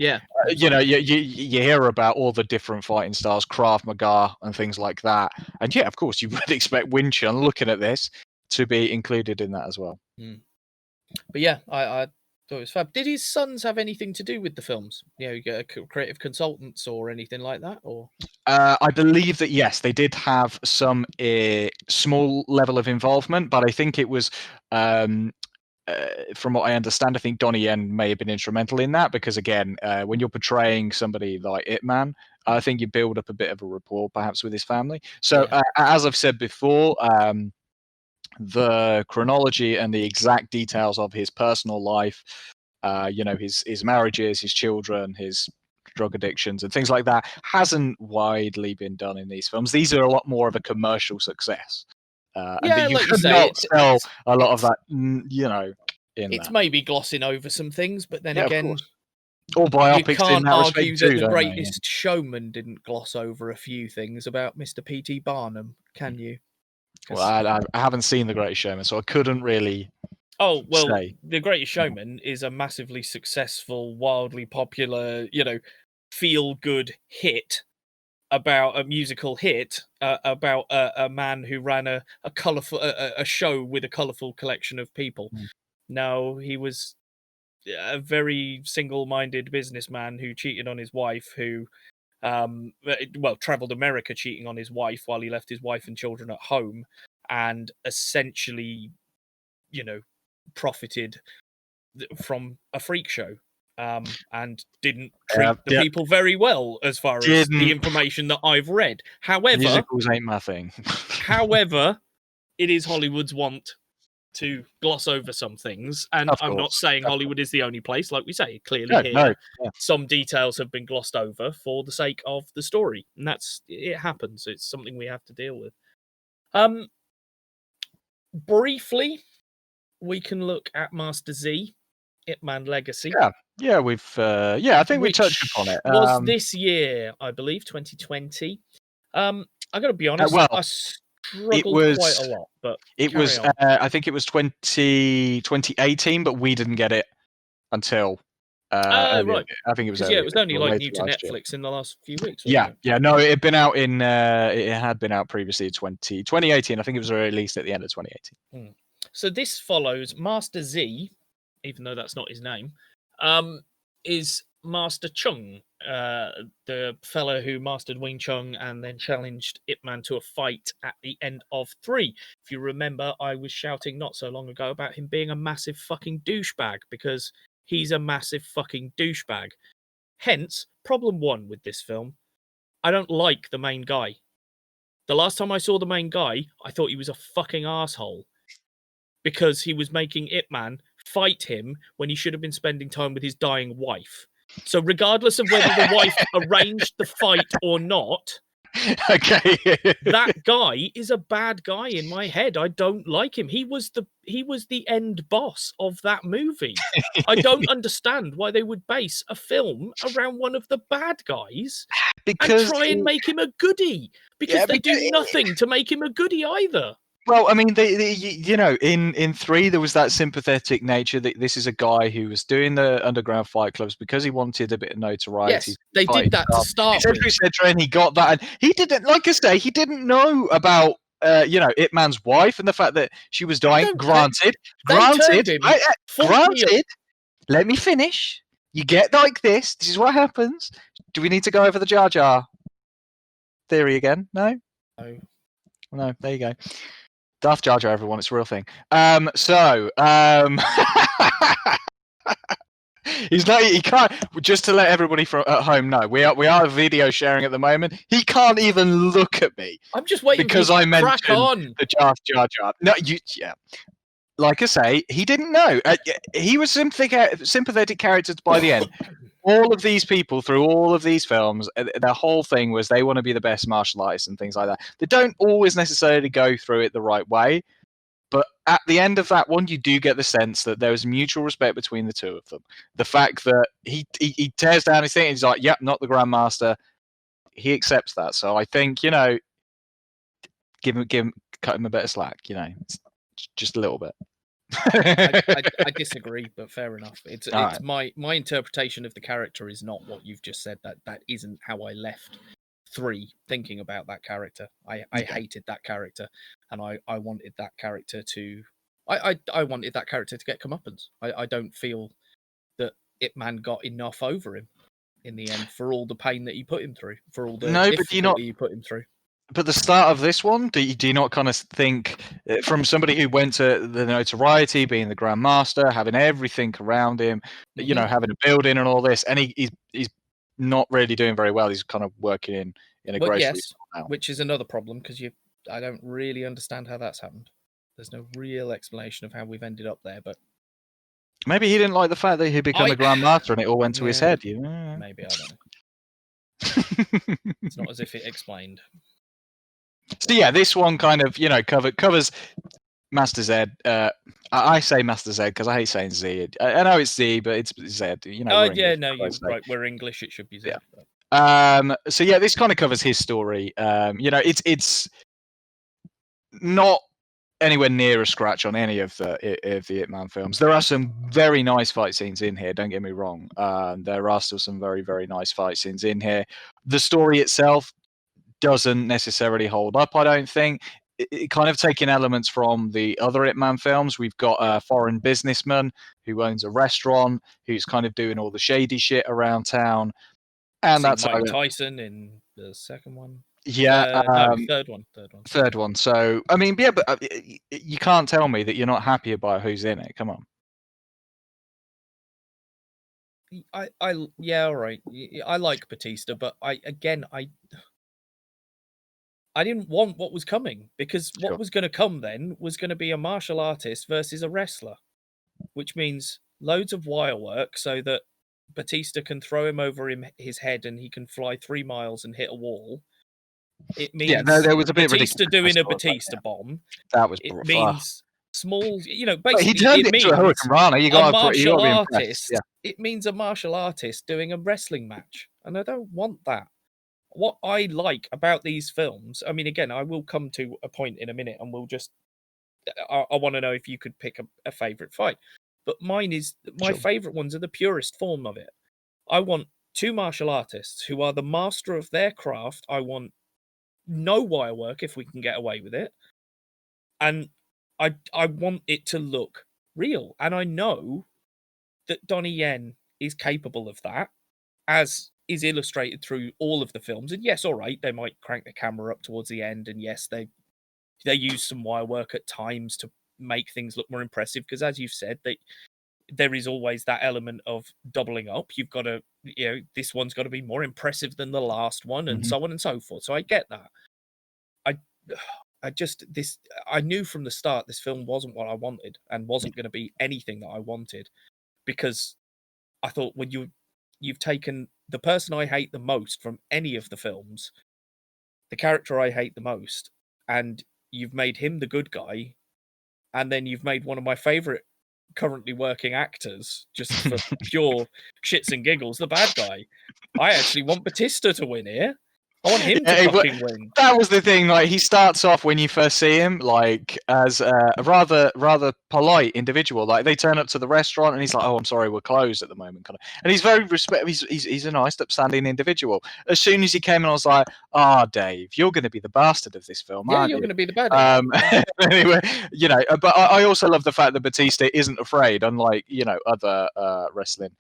you hear about all the different fighting styles, Krav Maga and things like that. And yeah, of course, you would expect Wing Chun, looking at this, to be included in that as well. But yeah, I thought it was fab. Did his sons have anything to do with the films? You get creative consultants or anything like that? Or I believe that, yes, they did have some small level of involvement, but I think it was, from what I understand, I think Donnie Yen may have been instrumental in that, because again, when you're portraying somebody like Ip Man, I think you build up a bit of a rapport perhaps with his family. So as I've said before, the chronology and the exact details of his personal life, his marriages, his children, his drug addictions and things like that, hasn't widely been done in these films. These are a lot more of a commercial success. And you like you could say, not sell a lot of that, in it's that. maybe glossing over some things, but then Yeah, again, all biopics you can't in that argue respect that too, The don't they? Greatest Showman didn't gloss over a few things about Mr. P.T. Barnum, can you? Well, I haven't seen The Greatest Showman, so I couldn't really say. The Greatest Showman is a massively successful, wildly popular, feel-good hit about a musical hit about a man who ran a colourful a show with a colourful collection of people. No, he was a very single-minded businessman who cheated on his wife, who traveled America cheating on his wife while he left his wife and children at home, and essentially, profited from a freak show, and didn't treat the people very well, as far as the information that I've read. However, musicals ain't my thing. However, it is Hollywood's want to gloss over some things, and I'm not saying Hollywood is the only place. Like we say, clearly some details have been glossed over for the sake of the story, and it happens. It's something we have to deal with. Briefly, we can look at Master Z, Ip Man Legacy. Yeah, we've I think we touched upon it. Was this year, I believe, 2020. I got to be honest, I struggled quite a lot, but it was. I think it was 2018, but we didn't get it until. Right. I think it was. It was only new to Netflix in the last few weeks. Yeah. No, it had been out in. It had been out previously in 2018. I think it was released at the end of 2018. So this follows Master Z, even though that's not his name, is Master Chung, the fellow who mastered Wing Chun and then challenged Ip Man to a fight at the end of 3. If you remember, I was shouting not so long ago about him being a massive fucking douchebag, because he's a massive fucking douchebag. Hence, problem 1 with this film, I don't like the main guy. The last time I saw the main guy, I thought he was a fucking asshole, because he was making Ip Man fight him when he should have been spending time with his dying wife. So regardless of whether the wife arranged the fight or not, that guy is a bad guy in my head. I don't like him. He was the end boss of that movie. I don't understand why they would base a film around one of the bad guys and try and make him a goodie, because they do nothing to make him a goodie either. Well, I mean, in 3 there was that sympathetic nature that this is a guy who was doing the underground fight clubs because he wanted a bit of notoriety. Yes, they did that to start with. And he got that, and he didn't, like I say, he didn't know about Ip Man's wife and the fact that she was dying. Granted. Let me finish. You get like this. This is what happens. Do we need to go over the Jar Jar theory again? No. No. There you go. Darth Jar Jar, everyone, it's a real thing. He can't. Just to let everybody at home know, we are video sharing at the moment. He can't even look at me. I'm just waiting because I mentioned the Darth Jar Jar. No, like I say, he didn't know. He was sympathetic characters by the end. All of these people through all of these films, their whole thing was they want to be the best martial artists and things like that. They don't always necessarily go through it the right way, but at the end of that one, you do get the sense that there was mutual respect between the two of them. The fact that he tears down his thing and he's like, "Yep, not the Grandmaster." He accepts that, so I think cut him a bit of slack. Just a little bit. I disagree, but fair enough. It's Alright. my interpretation of the character is not what you've just said. That isn't how I left 3 thinking about that character. I hated that character, and I wanted that character to I wanted that character to get comeuppance. I don't feel that Ip Man got enough over him in the end for all the pain that he put him through, for all the No, but do you not? difficulty he put him through. But the start of this one, do you not kind of think, from somebody who went to the notoriety, being the Grand Master, having everything around him, you know, having a building and all this, and he's not really doing very well. He's kind of working in a But grocery yes, store now. which is another problem because I don't really understand how that's happened. There's no real explanation of how we've ended up there, but Maybe he didn't like the fact that he'd become the Grand Master and it all went to his Yeah. head. You know? maybe I don't know. It's not as if it explained. So yeah, this one kind of, you know, covers Master Zed. I say Master Zed because I hate saying Z. I know it's Z, but it's Zed. You know. Oh we're yeah, English, no, for you're Christ's sake. right. We're English. It should be Z. Yeah. So yeah, this kind of covers his story. You know, it's not anywhere near a scratch on any of the Ip Man films. There are some very nice fight scenes in here. Don't get me wrong. There are still some very, very nice fight scenes in here. The story itself doesn't necessarily hold up, I don't think. It kind of taking elements from the other Ip Man films. We've got a foreign businessman who owns a restaurant, who's kind of doing all the shady shit around town, and that's Mike Tyson in the second one. Yeah, no, third one. Third one. So I mean, yeah, but you can't tell me that you're not happy about who's in it. Come on. Yeah, all right. I like Batista, but I didn't want what was coming, because what was going to come then was going to be a martial artist versus a wrestler, which means loads of wire work so that Batista can throw him over his head and he can fly 3 miles and hit a wall. It means there was a bit Batista ridiculous. doing a Batista bomb. That was. It means small, But he basically turned it it into a means Hurricane Rana. You got to be impressed. artist. Yeah. It means a martial artist doing a wrestling match, and I don't want that. What I like about these films, I mean, again, I will come to a point in a minute, and we'll just. I want to know if you could pick a favorite fight, but mine is my favorite ones are the purest form of it. I want 2 martial artists who are the master of their craft. I want no wire work if we can get away with it, and I want it to look real, and I know that Donnie Yen is capable of that, as is illustrated through all of the films. And yes, all right, they might crank the camera up towards the end, and yes, they use some wire work at times to make things look more impressive, because as you've said, there is always that element of doubling up. You've got to, this one's got to be more impressive than the last one, and so on and so forth. So I get that. I knew from the start this film wasn't what I wanted, and wasn't going to be anything that I wanted, because I thought, when you've taken the person I hate the most from any of the films, the character I hate the most, and you've made him the good guy, and then you've made one of my favorite currently working actors, just for pure shits and giggles, the bad guy. I actually want Batista to win here. I want him to fucking win. That was the thing. Like, he starts off, when you first see him, like, as a rather polite individual. Like, they turn up to the restaurant and he's like, "Oh, I'm sorry, we're closed at the moment," kind of. And he's very he's a nice, upstanding individual. As soon as he came in, I was like, Dave, you're going to be the bastard of this film, aren't you? You're going to be the bad guy. Anyway, but I also love the fact that Batista isn't afraid, unlike other wrestling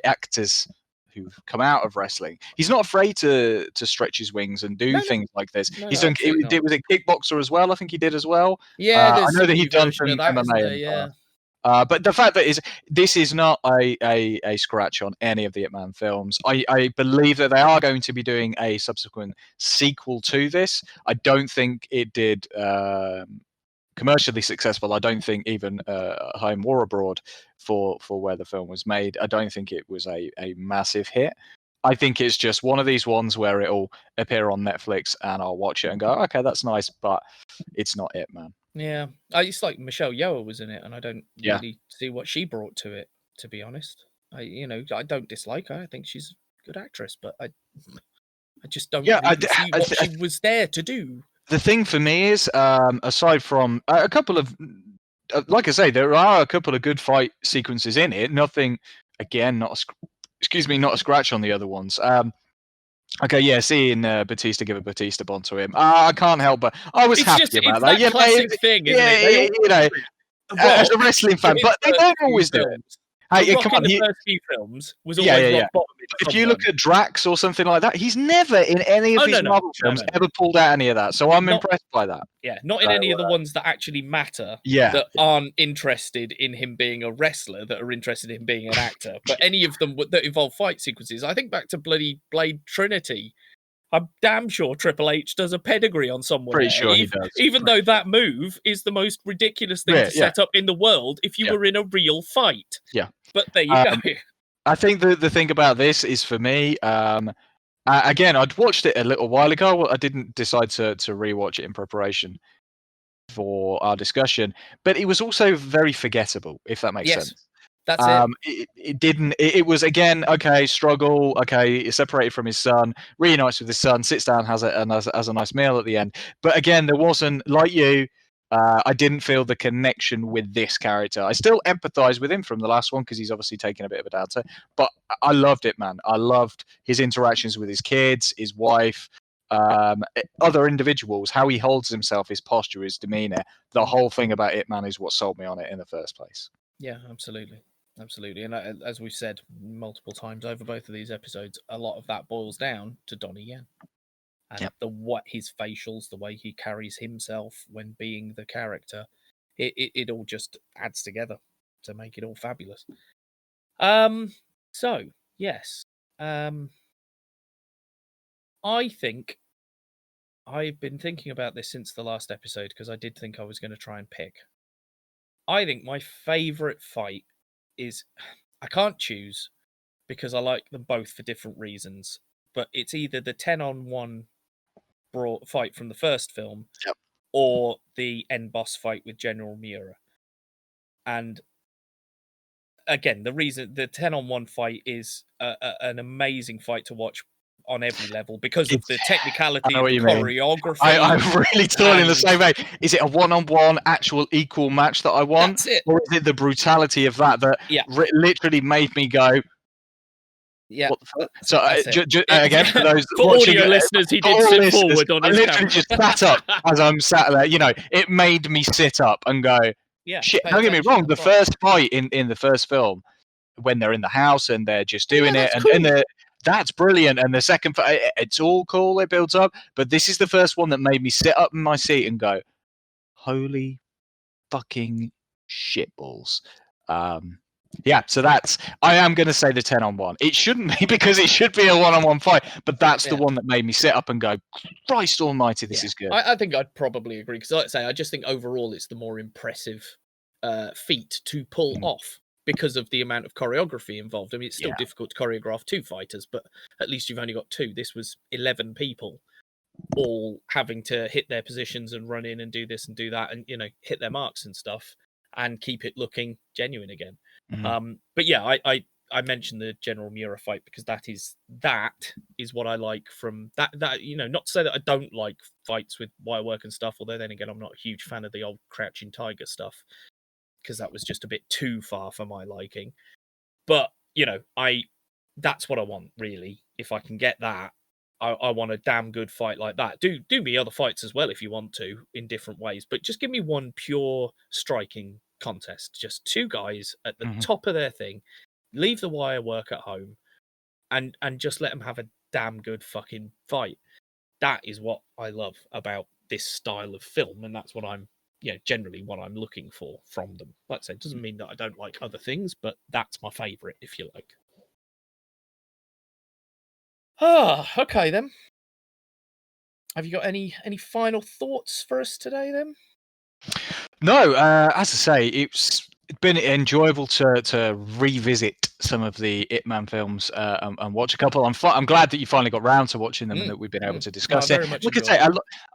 actors who've come out of wrestling. He's not afraid to stretch his wings and do things like this. He's done. He did with a kickboxer as well. I think he did as well. Yeah, I know that he's done some that, MMA. But the fact that this is not a scratch on any of the Ip Man films. I believe that they are going to be doing a subsequent sequel to this. I don't think it did commercially successful. I don't think even home or abroad for where the film was made. I don't think it was a massive hit. I think it's just one of these ones where it'll appear on Netflix and I'll watch it and go, okay, that's nice, but it's not Ip Man. Yeah, it's like Michelle Yeoh was in it, and I don't really see what she brought to it, to be honest. I don't dislike her. I think she's a good actress, but I just don't really see what she was there to do. The thing for me is, aside from a couple of like I say, there are a couple of good fight sequences in it. Nothing, again, not a scratch on the other ones. Okay, yeah, seeing Batista give a Batista bomb to him, I can't help but I was happy about that. That classic thing, isn't it? They all As a wrestling fan, but they don't always do it. Hey, Rock come in on, the first few films was always rock bottom. If you look at Drax or something like that, he's never in any of his Marvel films ever pulled out any of that. So I'm impressed by that. Yeah, not in any of the ones that actually matter. Yeah, that aren't interested in him being a wrestler, that are interested in him being an actor. But any of them that involve fight sequences, I think back to bloody Blade Trinity. I'm damn sure Triple H does a pedigree on someone. Pretty sure he does. Even though that move is the most ridiculous thing to set up in the world if you were in a real fight. Yeah. But there you go. I think the thing about this is, for me, again, I'd watched it a little while ago. I didn't decide to rewatch it in preparation for our discussion, but it was also very forgettable, if that makes sense. That's it. It didn't. It was, again, okay, struggle. Okay, separated from his son, reunites with his son, sits down, has a nice meal at the end. But again, there wasn't, like you. I didn't feel the connection with this character. I still empathise with him from the last one because he's obviously taken a bit of a downside. But I loved it, man. I loved his interactions with his kids, his wife, other individuals, how he holds himself, his posture, his demeanour. The whole thing about it, man, is what sold me on it in the first place. Yeah, absolutely. Absolutely. And as we've said multiple times over both of these episodes, a lot of that boils down to Donnie Yen. And his facials, the way he carries himself when being the character, it all just adds together to make it all fabulous. So yes, I think I've been thinking about this since the last episode because I did think I was going to try and pick. I think my favourite fight is, I can't choose because I like them both for different reasons, but it's either the 10-on-1 fight from the first film or the end boss fight with General Miura. And again, the reason the 10-on-1 fight is an amazing fight to watch on every level because of the technicality of the choreography. I'm really torn in the same way. Is it a one-on-one actual equal match that I want? That's it. Or is it the brutality of that literally made me go, yeah. What the fuck? So again, for those for audio listeners, he did sit forward on his camera. I literally just sat up as I'm sat there. It made me sit up and go, shit. Don't get me wrong. The first fight in the first film, when they're in the house and they're just doing it, and that's brilliant. And the second fight, it's all cool. It builds up, but this is the first one that made me sit up in my seat and go, holy fucking shitballs. So I am going to say the 10-on-1. It shouldn't be because it should be a one-on-one fight, but that's the one that made me sit up and go, Christ almighty, this is good. I think I'd probably agree because, like I say, I just think overall it's the more impressive feat to pull off because of the amount of choreography involved. I mean, it's still difficult to choreograph 2 fighters, but at least you've only got 2. This was 11 people all having to hit their positions and run in and do this and do that and, hit their marks and stuff and keep it looking genuine again. But yeah, I mentioned the General Miura fight because that is what I like from that, not to say that I don't like fights with wire work and stuff, although then again, I'm not a huge fan of the old Crouching Tiger stuff because that was just a bit too far for my liking. But, that's what I want, really. If I can get that, I want a damn good fight like that. Do me other fights as well if you want to in different ways, but just give me one pure striking contest. Just 2 guys at the top of their thing, leave the wire work at home, and just let them have a damn good fucking fight. That is what I love about this style of film, and that's what I'm generally what I'm looking for from them. Like I said, it doesn't mean that I don't like other things, but that's my favourite, if you like. Okay then. Have you got any final thoughts for us today then? No, as I say, it's been enjoyable to revisit some of the Ip Man films and watch a couple. I'm glad that you finally got round to watching them and that we've been able to discuss it. Look, I say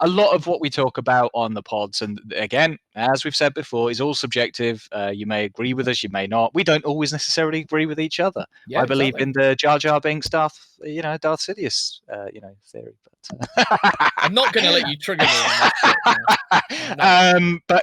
a lot of what we talk about on the pods, and again, as we've said before, is all subjective. You may agree with us, you may not. We don't always necessarily agree with each other. I believe in the Jar Jar Binks stuff. Darth Sidious, theory. But I'm not going to let you trigger me on that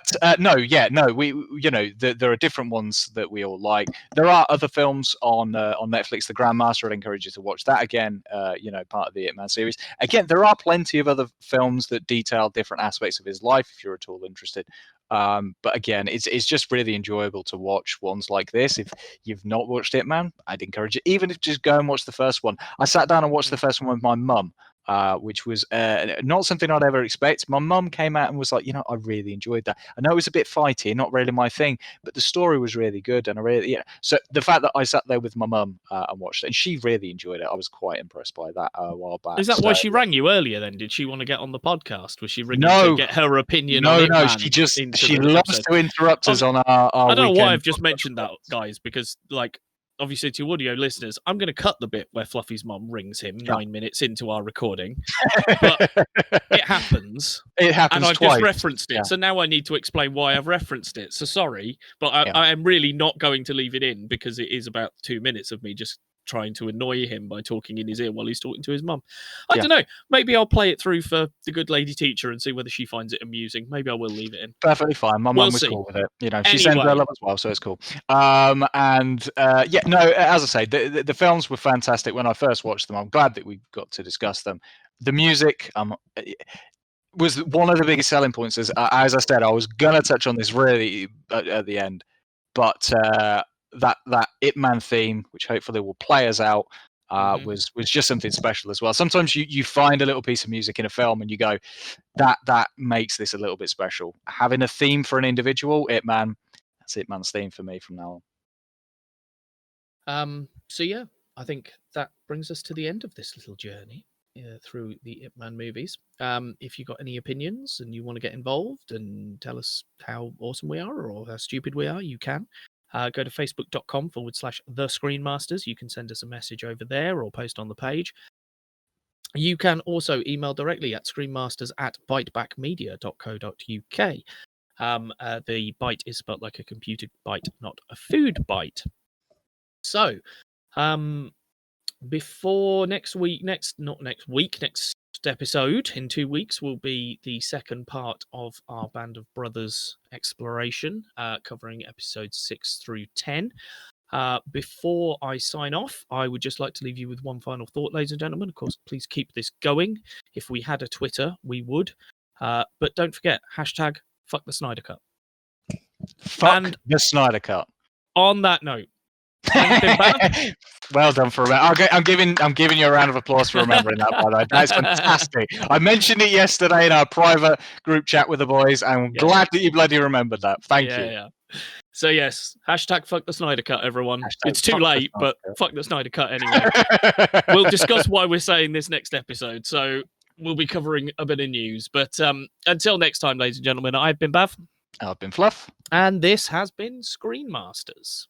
shit. There are different ones that we all like. There are other films on Netflix. The Grandmaster, I'd encourage you to watch that again. Part of the Ip Man series. Again, there are plenty of other films that detail different aspects of his life if you're at all interested. But again, it's just really enjoyable to watch ones like this. If you've not watched Ip Man, I'd encourage it. Even if just go and watch the first one. I sat down and watched the first one with my mum. Which was not something I'd ever expect. My mum came out and was like, I really enjoyed that. I know it was a bit fighty, not really my thing, but the story was really good, and So the fact that I sat there with my mum and watched it, and she really enjoyed it, I was quite impressed by that a while back. Is that why she rang you earlier? Then did she want to get on the podcast? Was she ringing to get her opinion? No, she loves to interrupt us on our I don't know why I've just podcast. mentioned that, guys, because obviously to audio listeners, I'm going to cut the bit where Fluffy's mum rings him 9 minutes into our recording, but it happens. It happens and I've twice. just referenced it, so now I need to explain why I've referenced it. So sorry, but I am really not going to leave it in because it is about 2 minutes of me just trying to annoy him by talking in his ear while he's talking to his mum. I don't know. Maybe I'll play it through for the good lady teacher and see whether she finds it amusing. Maybe I will leave it in. Perfectly fine. My mum was cool with it. She sends her love as well, so it's cool. As I say, the films were fantastic when I first watched them. I'm glad that we got to discuss them. The music was one of the biggest selling points. As I said, I was gonna touch on this really at the end, but that Ip Man theme, which hopefully will play us out, was just something special as well. Sometimes you find a little piece of music in a film and you go, that makes this a little bit special. Having a theme for an individual, Ip Man, that's Ip Man's theme for me from now on. I think that brings us to the end of this little journey through the Ip Man movies. If you've got any opinions and you want to get involved and tell us how awesome we are or how stupid we are, you can. Go to facebook.com/The Screenmasters. You can send us a message over there or post on the page. You can also email directly at screenmasters@bytebackmedia.co.uk. The byte is spelled like a computer byte, not a food byte. So, before next episode in 2 weeks will be the second part of our Band of Brothers exploration, covering episodes 6 through 10. Before I sign off, I would just like to leave you with one final thought, ladies and gentlemen. Of course, please keep this going. If we had a Twitter, we would. But don't forget, hashtag fuck the Snyder Cut. Fuck the Snyder Cut. On that note, well done for remembering. I'm giving you a round of applause for remembering that, by the way. That's fantastic. I mentioned it yesterday in our private group chat with the boys, and I'm glad that you bloody remembered that. Thank you. Yeah. So yes, hashtag fuck the Snyder Cut, everyone. It's too late, but fuck the Snyder Cut anyway. We'll discuss why we're saying this next episode. So we'll be covering a bit of news. But until next time, ladies and gentlemen, I've been Bav. I've been Fluff. And this has been Screenmasters.